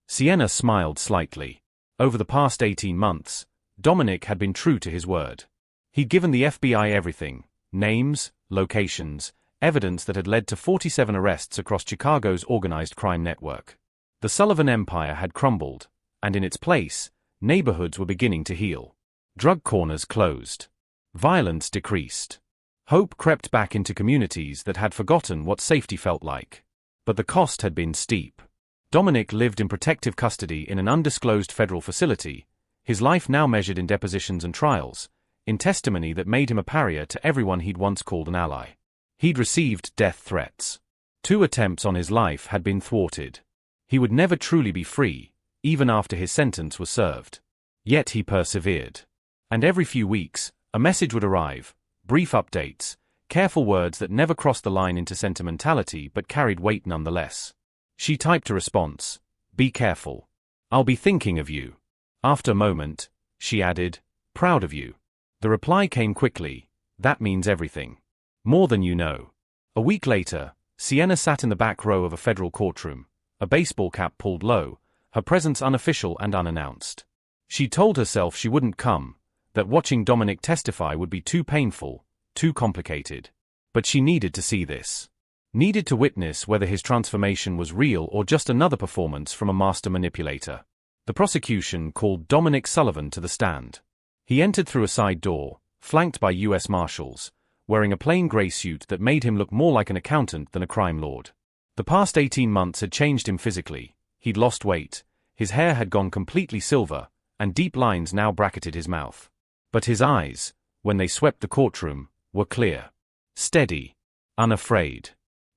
Sienna smiled slightly. Over the past 18 months, Dominic had been true to his word. He'd given the FBI everything: names, locations, evidence that had led to 47 arrests across Chicago's organized crime network. The Sullivan Empire had crumbled, and in its place, neighborhoods were beginning to heal. Drug corners closed. Violence decreased. Hope crept back into communities that had forgotten what safety felt like. But the cost had been steep. Dominic lived in protective custody in an undisclosed federal facility, his life now measured in depositions and trials, in testimony that made him a pariah to everyone he'd once called an ally. He'd received death threats. 2 attempts on his life had been thwarted. He would never truly be free, even after his sentence was served. Yet he persevered. And every few weeks, a message would arrive, brief updates, careful words that never crossed the line into sentimentality but carried weight nonetheless. She typed a response: "Be careful. I'll be thinking of you." After a moment, she added, "Proud of you." The reply came quickly: "That means everything. More than you know." A week later, Sienna sat in the back row of a federal courtroom, a baseball cap pulled low, her presence unofficial and unannounced. She told herself she wouldn't come, that watching Dominic testify would be too painful, too complicated. But she needed to see this. Needed to witness whether his transformation was real or just another performance from a master manipulator. The prosecution called Dominic Sullivan to the stand. He entered through a side door, flanked by U.S. Marshals, wearing a plain gray suit that made him look more like an accountant than a crime lord. The past 18 months had changed him physically. He'd lost weight, his hair had gone completely silver, and deep lines now bracketed his mouth. But his eyes, when they swept the courtroom, were clear. Steady. Unafraid.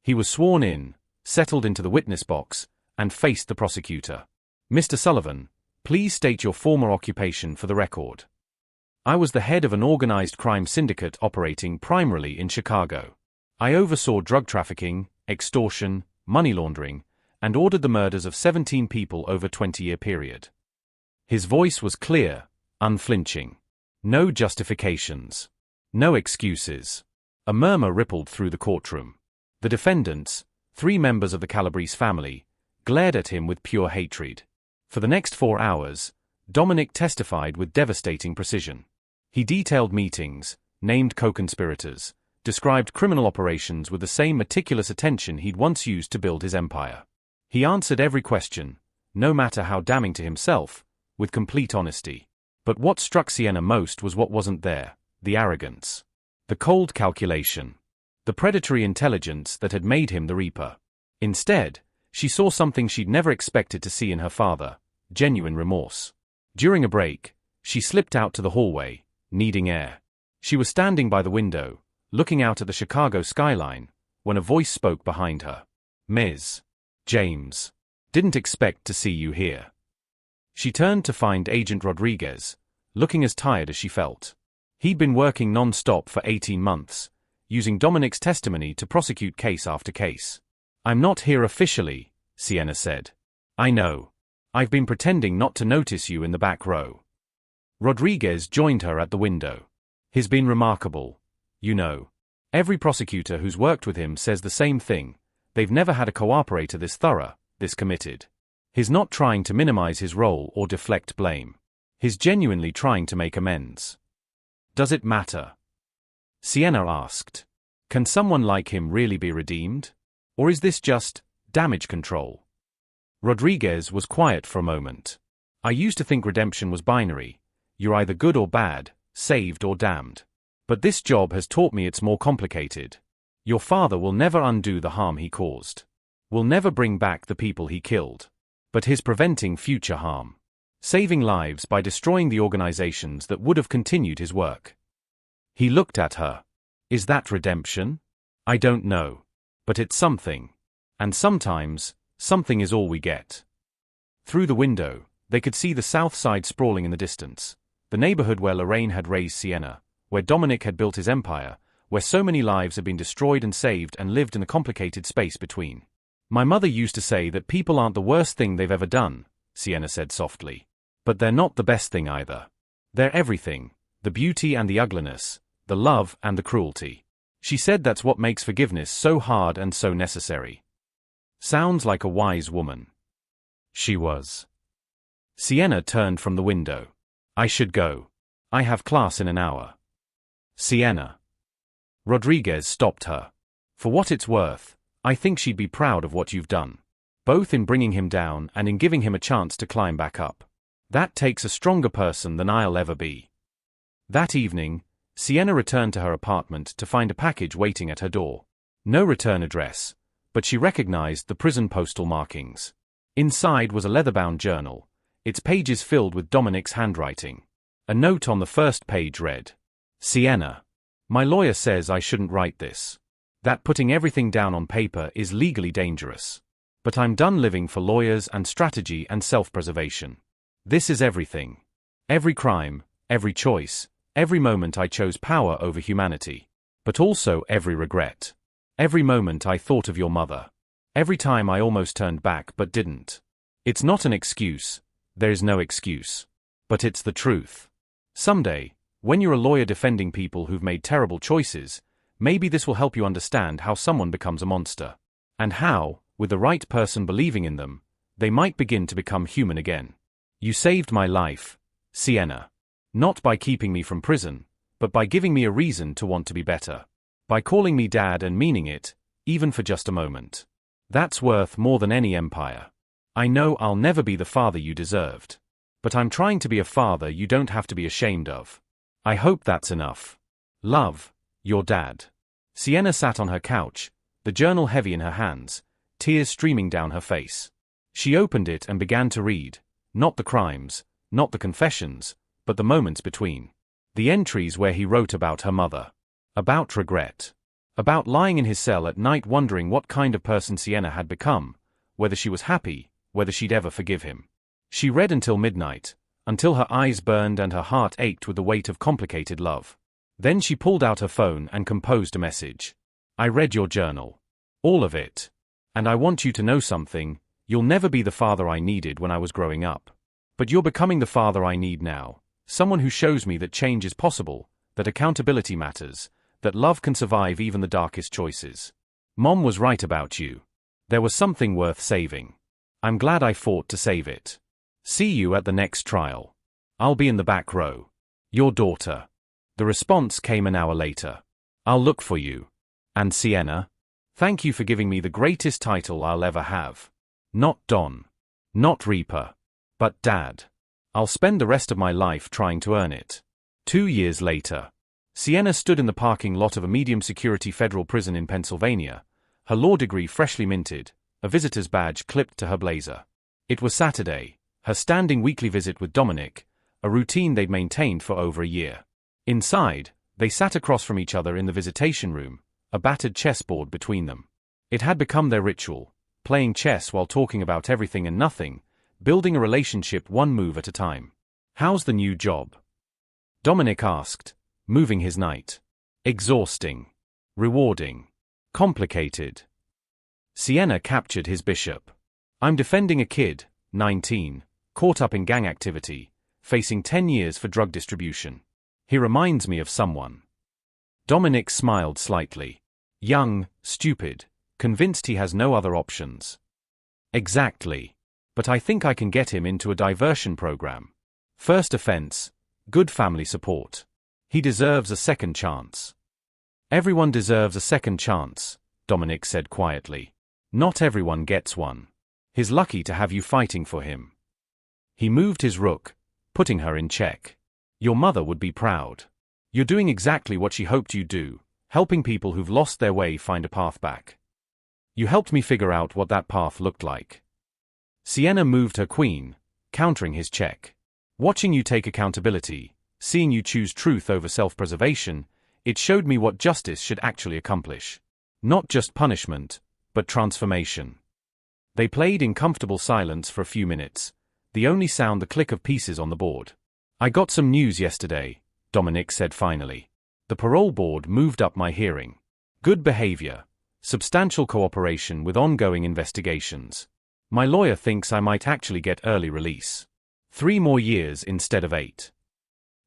He was sworn in, settled into the witness box, and faced the prosecutor. Mr. Sullivan, please state your former occupation for the record. I was the head of an organized crime syndicate operating primarily in Chicago. I oversaw drug trafficking, extortion, money laundering, and ordered the murders of 17 people over a 20-year period. His voice was clear, unflinching. No justifications. No excuses. A murmur rippled through the courtroom. The defendants, 3 members of the Calabrese family, glared at him with pure hatred. For the next 4 hours, Dominic testified with devastating precision. He detailed meetings, named co-conspirators, described criminal operations with the same meticulous attention he'd once used to build his empire. He answered every question, no matter how damning to himself, with complete honesty. But what struck Sienna most was what wasn't there: the arrogance. The cold calculation. The predatory intelligence that had made him the Reaper. Instead, she saw something she'd never expected to see in her father: genuine remorse. During a break, she slipped out to the hallway, needing air. She was standing by the window, looking out at the Chicago skyline, when a voice spoke behind her. Ms. James. Didn't expect to see you here. She turned to find Agent Rodriguez, looking as tired as she felt. He'd been working non-stop for 18 months, using Dominic's testimony to prosecute case after case. I'm not here officially, Sienna said. I know. I've been pretending not to notice you in the back row. Rodriguez joined her at the window. He's been remarkable. You know. Every prosecutor who's worked with him says the same thing: they've never had a cooperator this thorough, this committed. He's not trying to minimize his role or deflect blame. He's genuinely trying to make amends. Does it matter? Sienna asked. Can someone like him really be redeemed? Or is this just damage control? Rodriguez was quiet for a moment. I used to think redemption was binary. You're either good or bad, saved or damned. But this job has taught me it's more complicated. Your father will never undo the harm he caused. Will never bring back the people he killed. But he's preventing future harm. Saving lives by destroying the organizations that would have continued his work. He looked at her. Is that redemption? I don't know. But it's something. And sometimes, something is all we get. Through the window, they could see the south side sprawling in the distance. The neighborhood where Lorraine had raised Sienna, where Dominic had built his empire, where so many lives had been destroyed and saved and lived in the complicated space between. My mother used to say that people aren't the worst thing they've ever done, Sienna said softly. But they're not the best thing either. They're everything, the beauty and the ugliness, the love and the cruelty. She said that's what makes forgiveness so hard and so necessary. Sounds like a wise woman. She was. Sienna turned from the window. I should go. I have class in an hour. Sienna. Rodriguez stopped her. For what it's worth, I think she'd be proud of what you've done. Both in bringing him down and in giving him a chance to climb back up. That takes a stronger person than I'll ever be. That evening, Sienna returned to her apartment to find a package waiting at her door. No return address, but she recognized the prison postal markings. Inside was a leather-bound journal, its pages filled with Dominic's handwriting. A note on the first page read, Sienna. My lawyer says I shouldn't write this. That putting everything down on paper is legally dangerous. But I'm done living for lawyers and strategy and self-preservation. This is everything. Every crime, every choice, every moment I chose power over humanity. But also every regret. Every moment I thought of your mother. Every time I almost turned back but didn't. It's not an excuse. There is no excuse. But it's the truth. Someday, when you're a lawyer defending people who've made terrible choices, maybe this will help you understand how someone becomes a monster. And how, with the right person believing in them, they might begin to become human again. You saved my life, Sienna. Not by keeping me from prison, but by giving me a reason to want to be better. By calling me Dad and meaning it, even for just a moment. That's worth more than any empire. I know I'll never be the father you deserved. But I'm trying to be a father you don't have to be ashamed of. I hope that's enough. Love, your dad. Sienna sat on her couch, the journal heavy in her hands, tears streaming down her face. She opened it and began to read, not the crimes, not the confessions, but the moments between. The entries where he wrote about her mother. About regret. About lying in his cell at night wondering what kind of person Sienna had become, whether she was happy, whether she'd ever forgive him. She read until midnight, until her eyes burned and her heart ached with the weight of complicated love. Then she pulled out her phone and composed a message. I read your journal. All of it. And I want you to know something, you'll never be the father I needed when I was growing up. But you're becoming the father I need now, someone who shows me that change is possible, that accountability matters, that love can survive even the darkest choices. Mom was right about you. There was something worth saving. I'm glad I fought to save it. See you at the next trial. I'll be in the back row. Your daughter. The response came an hour later. I'll look for you. And Sienna? Thank you for giving me the greatest title I'll ever have. Not Don. Not Reaper. But Dad. I'll spend the rest of my life trying to earn it. 2 years later. Sienna stood in the parking lot of a medium-security federal prison in Pennsylvania, her law degree freshly minted, a visitor's badge clipped to her blazer. It was Saturday, her standing weekly visit with Dominic, a routine they'd maintained for over a year. Inside, they sat across from each other in the visitation room, a battered chessboard between them. It had become their ritual, playing chess while talking about everything and nothing, building a relationship one move at a time. How's the new job? Dominic asked, moving his knight. Exhausting. Rewarding. Complicated. Sienna captured his bishop. I'm defending a kid, 19, caught up in gang activity, facing 10 years for drug distribution. He reminds me of someone. Dominic smiled slightly. Young, stupid, convinced he has no other options. Exactly. But I think I can get him into a diversion program. First offense, good family support. He deserves a second chance. Everyone deserves a second chance, Dominic said quietly. Not everyone gets one. He's lucky to have you fighting for him. He moved his rook, putting her in check. Your mother would be proud. You're doing exactly what she hoped you'd do, helping people who've lost their way find a path back. You helped me figure out what that path looked like. Sienna moved her queen, countering his check. Watching you take accountability, seeing you choose truth over self-preservation, it showed me what justice should actually accomplish. Not just punishment, but transformation. They played in comfortable silence for a few minutes, the only sound the click of pieces on the board. I got some news yesterday, Dominic said finally. The parole board moved up my hearing. Good behavior, substantial cooperation with ongoing investigations. My lawyer thinks I might actually get early release. 3 more years instead of 8.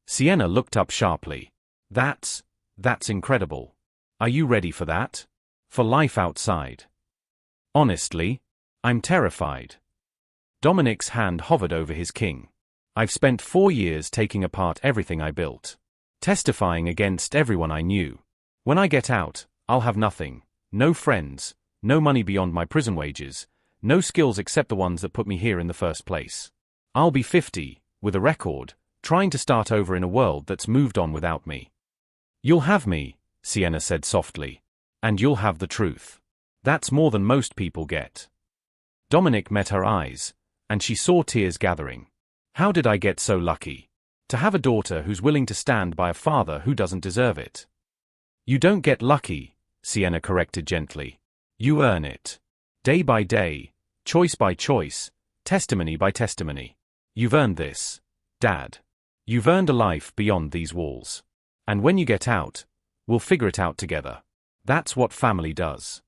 Sienna looked up sharply. That's incredible. Are you ready for that? For life outside? Honestly, I'm terrified. Dominic's hand hovered over his king. I've spent 4 years taking apart everything I built. Testifying against everyone I knew. When I get out, I'll have nothing. No friends, no money beyond my prison wages, no skills except the ones that put me here in the first place. I'll be 50, with a record, trying to start over in a world that's moved on without me. You'll have me, Sienna said softly. And you'll have the truth. That's more than most people get. Dominic met her eyes, and she saw tears gathering. How did I get so lucky? To have a daughter who's willing to stand by a father who doesn't deserve it. You don't get lucky, Sienna corrected gently. You earn it. Day by day, choice by choice, testimony by testimony. You've earned this, Dad. You've earned a life beyond these walls. And when you get out, we'll figure it out together. That's what family does.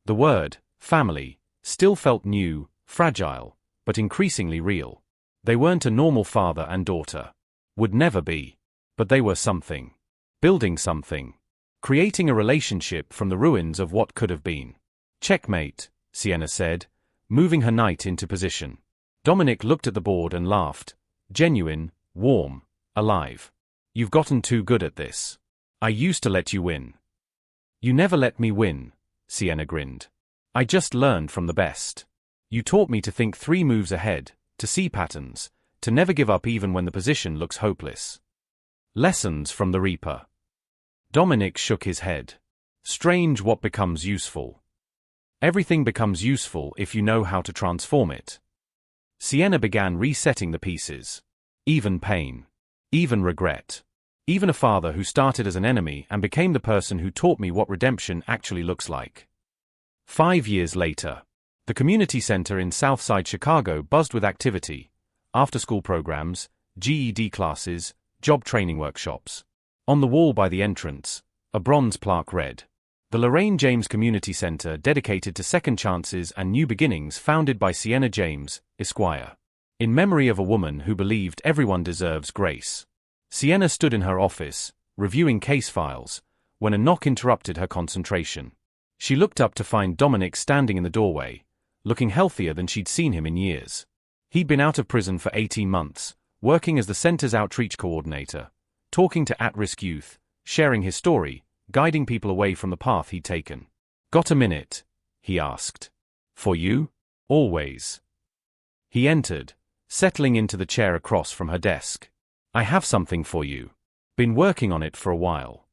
The word, family, still felt new, fragile, but increasingly real. They weren't a normal father and daughter. Would never be. But they were something. Building something. Creating a relationship from the ruins of what could have been. Checkmate, Sienna said, moving her knight into position. Dominic looked at the board and laughed. Genuine, warm, alive. You've gotten too good at this. I used to let you win. You never let me win, Sienna grinned. I just learned from the best. You taught me to think 3 moves ahead, to see patterns, to never give up even when the position looks hopeless. Lessons from the Reaper. Dominic shook his head. Strange what becomes useful. Everything becomes useful if you know how to transform it. Sienna began resetting the pieces. Even pain. Even regret. Even a father who started as an enemy and became the person who taught me what redemption actually looks like. 5 years later. The community center in Southside Chicago buzzed with activity, after-school programs, GED classes, job training workshops. On the wall by the entrance, a bronze plaque read, "The Lorraine James Community Center dedicated to second chances and new beginnings, founded by Sienna James, Esquire. In memory of a woman who believed everyone deserves grace." Sienna stood in her office, reviewing case files, when a knock interrupted her concentration. She looked up to find Dominic standing in the doorway, looking healthier than she'd seen him in years. He'd been out of prison for 18 months, working as the center's outreach coordinator, talking to at-risk youth, sharing his story, guiding people away from the path he'd taken. "Got a minute?" he asked. "For you? Always." He entered, settling into the chair across from her desk. "I have something for you. Been working on it for a while."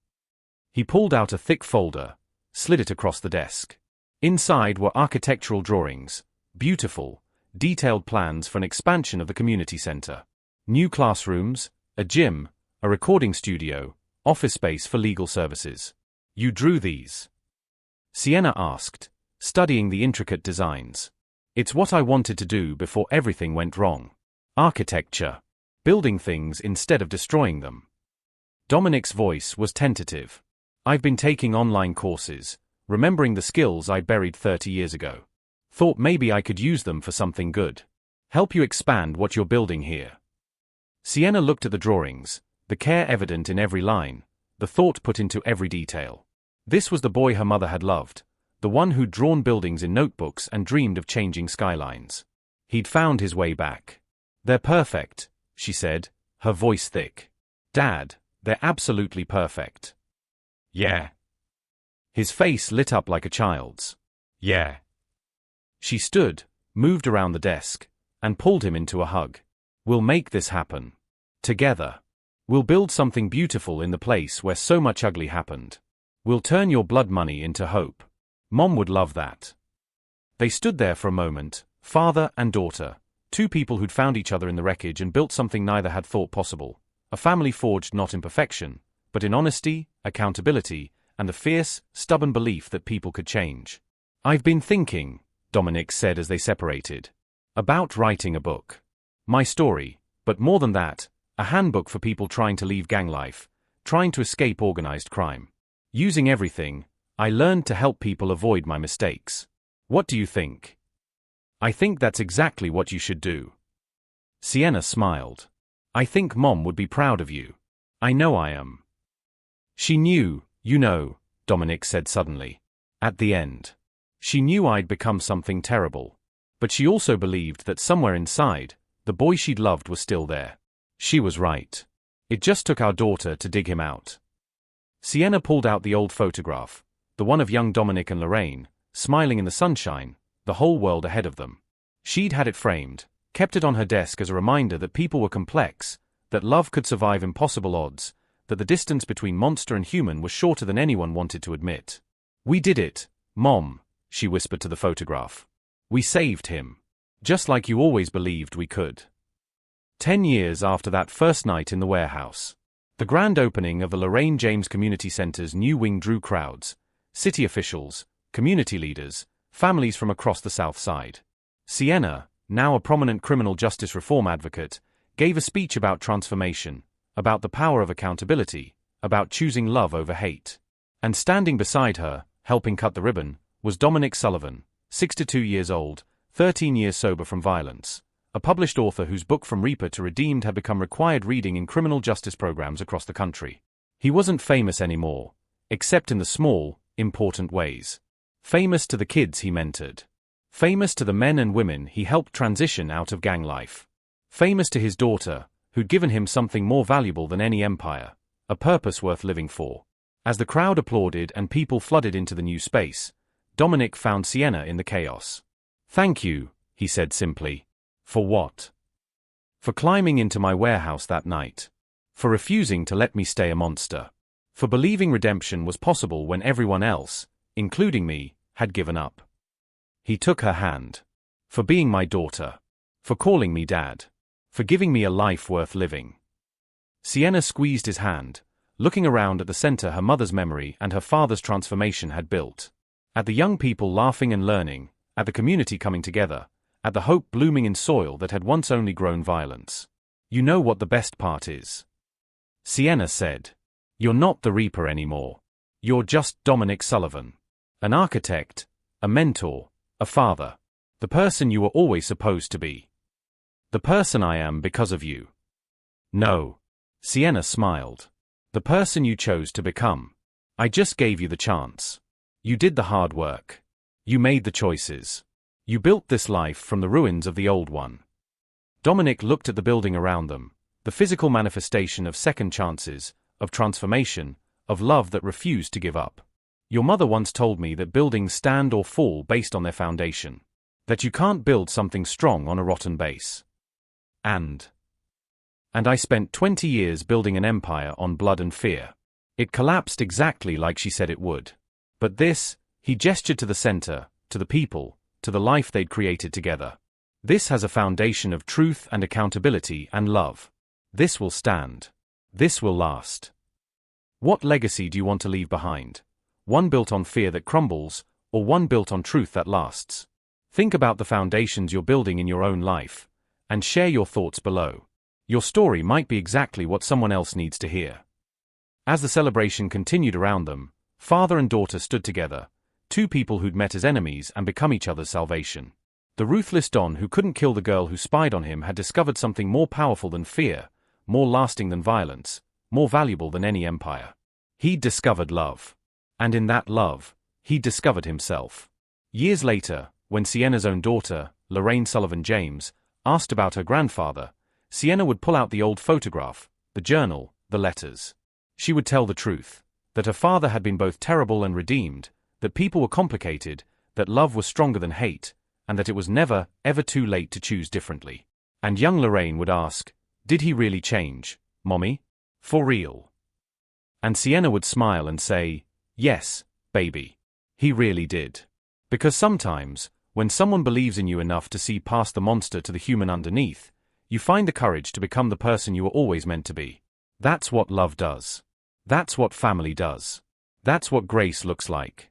He pulled out a thick folder, slid it across the desk. Inside were architectural drawings, beautiful, detailed plans for an expansion of the community center. New classrooms, a gym, a recording studio, office space for legal services. "You drew these?" Sienna asked, studying the intricate designs. "It's what I wanted to do before everything went wrong. Architecture. Building things instead of destroying them." Dominic's voice was tentative. "I've been taking online courses, remembering the skills I buried 30 years ago. Thought maybe I could use them for something good. Help you expand what you're building here." Sienna looked at the drawings, the care evident in every line, the thought put into every detail. This was the boy her mother had loved, the one who'd drawn buildings in notebooks and dreamed of changing skylines. He'd found his way back. "They're perfect," she said, her voice thick. "Dad, they're absolutely perfect." "Yeah." His face lit up like a child's. "Yeah." She stood, moved around the desk, and pulled him into a hug. "We'll make this happen. Together. We'll build something beautiful in the place where so much ugly happened. We'll turn your blood money into hope. Mom would love that." They stood there for a moment, father and daughter, two people who'd found each other in the wreckage and built something neither had thought possible, a family forged not in perfection, but in honesty, accountability, and the fierce, stubborn belief that people could change. "I've been thinking," Dominic said as they separated, "about writing a book. My story, but more than that, a handbook for people trying to leave gang life, trying to escape organized crime. Using everything I learned to help people avoid my mistakes. What do you think?" "I think that's exactly what you should do." Sienna smiled. "I think Mom would be proud of you. I know I am." "She knew, you know," Dominic said suddenly. "At the end. She knew I'd become something terrible. But she also believed that somewhere inside, the boy she'd loved was still there. She was right. It just took our daughter to dig him out." Sienna pulled out the old photograph, the one of young Dominic and Lorraine, smiling in the sunshine, the whole world ahead of them. She'd had it framed, kept it on her desk as a reminder that people were complex, that love could survive impossible odds, that the distance between monster and human was shorter than anyone wanted to admit. "We did it, Mom," she whispered to the photograph. "We saved him. Just like you always believed we could." 10 years after that first night in the warehouse. The grand opening of the Lorraine James Community Center's new wing drew crowds, city officials, community leaders, families from across the South Side. Sienna, now a prominent criminal justice reform advocate, gave a speech about transformation, about the power of accountability, about choosing love over hate. And standing beside her, helping cut the ribbon, was Dominic Sullivan, 62 years old, 13 years sober from violence, a published author whose book From Reaper to Redeemed had become required reading in criminal justice programs across the country. He wasn't famous anymore, except in the small, important ways. Famous to the kids he mentored. Famous to the men and women he helped transition out of gang life. Famous to his daughter, who'd given him something more valuable than any empire, a purpose worth living for. As the crowd applauded and people flooded into the new space, Dominic found Sienna in the chaos. "Thank you," he said simply. "For what?" "For climbing into my warehouse that night. For refusing to let me stay a monster. For believing redemption was possible when everyone else, including me, had given up." He took her hand. "For being my daughter. For calling me Dad. For giving me a life worth living." Sienna squeezed his hand, looking around at the center her mother's memory and her father's transformation had built. At the young people laughing and learning, at the community coming together, at the hope blooming in soil that had once only grown violence. You know what the best part is? Sienna said. You're not the Reaper anymore. You're just Dominic Sullivan. An architect, a mentor, a father. The person you were always supposed to be. The person I am because of you. No. Sienna smiled. The person you chose to become. I just gave you the chance. You did the hard work. You made the choices. You built this life from the ruins of the old one. Dominic looked at the building around them, the physical manifestation of second chances, of transformation, of love that refused to give up. Your mother once told me that buildings stand or fall based on their foundation. That you can't build something strong on a rotten base. And I spent 20 years building an empire on blood and fear. It collapsed exactly like she said it would. But this, he gestured to the center, to the people, to the life they'd created together. This has a foundation of truth and accountability and love. This will stand. This will last. What legacy do you want to leave behind? One built on fear that crumbles, or one built on truth that lasts? Think about the foundations you're building in your own life, and share your thoughts below. Your story might be exactly what someone else needs to hear. As the celebration continued around them, father and daughter stood together, two people who'd met as enemies and become each other's salvation. The ruthless Don who couldn't kill the girl who spied on him had discovered something more powerful than fear, more lasting than violence, more valuable than any empire. He'd discovered love. And in that love, he'd discovered himself. Years later, when Sienna's own daughter, Lorraine Sullivan James, asked about her grandfather, Sienna would pull out the old photograph, the journal, the letters. She would tell the truth, that her father had been both terrible and redeemed, that people were complicated, that love was stronger than hate, and that it was never, ever too late to choose differently. And young Lorraine would ask, did he really change, Mommy? For real? And Sienna would smile and say, yes, baby. He really did. Because sometimes, when someone believes in you enough to see past the monster to the human underneath, you find the courage to become the person you were always meant to be. That's what love does. That's what family does. That's what grace looks like.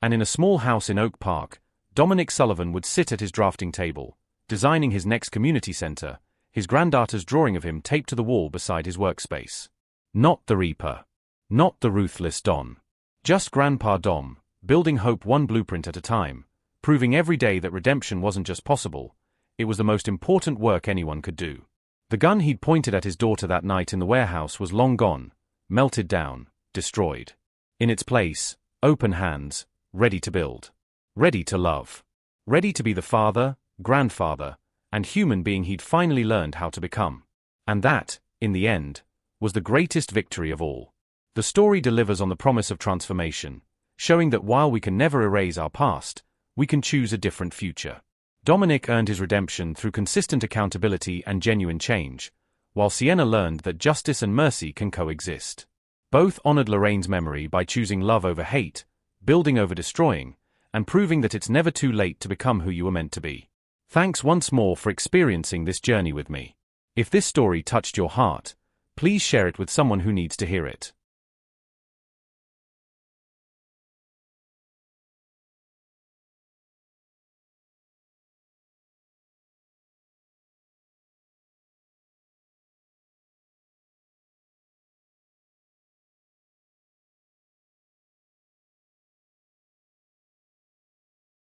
And in a small house in Oak Park, Dominic Sullivan would sit at his drafting table, designing his next community center, his granddaughter's drawing of him taped to the wall beside his workspace. Not the Reaper. Not the ruthless Don. Just Grandpa Dom, building hope one blueprint at a time, proving every day that redemption wasn't just possible, it was the most important work anyone could do. The gun he'd pointed at his daughter that night in the warehouse was long gone, melted down, destroyed. In its place, open hands, ready to build. Ready to love. Ready to be the father, grandfather, and human being he'd finally learned how to become. And that, in the end, was the greatest victory of all. The story delivers on the promise of transformation, showing that while we can never erase our past, we can choose a different future. Dominic earned his redemption through consistent accountability and genuine change, while Sienna learned that justice and mercy can coexist. Both honored Lorraine's memory by choosing love over hate, building over destroying, and proving that it's never too late to become who you were meant to be. Thanks once more for experiencing this journey with me. If this story touched your heart, please share it with someone who needs to hear it.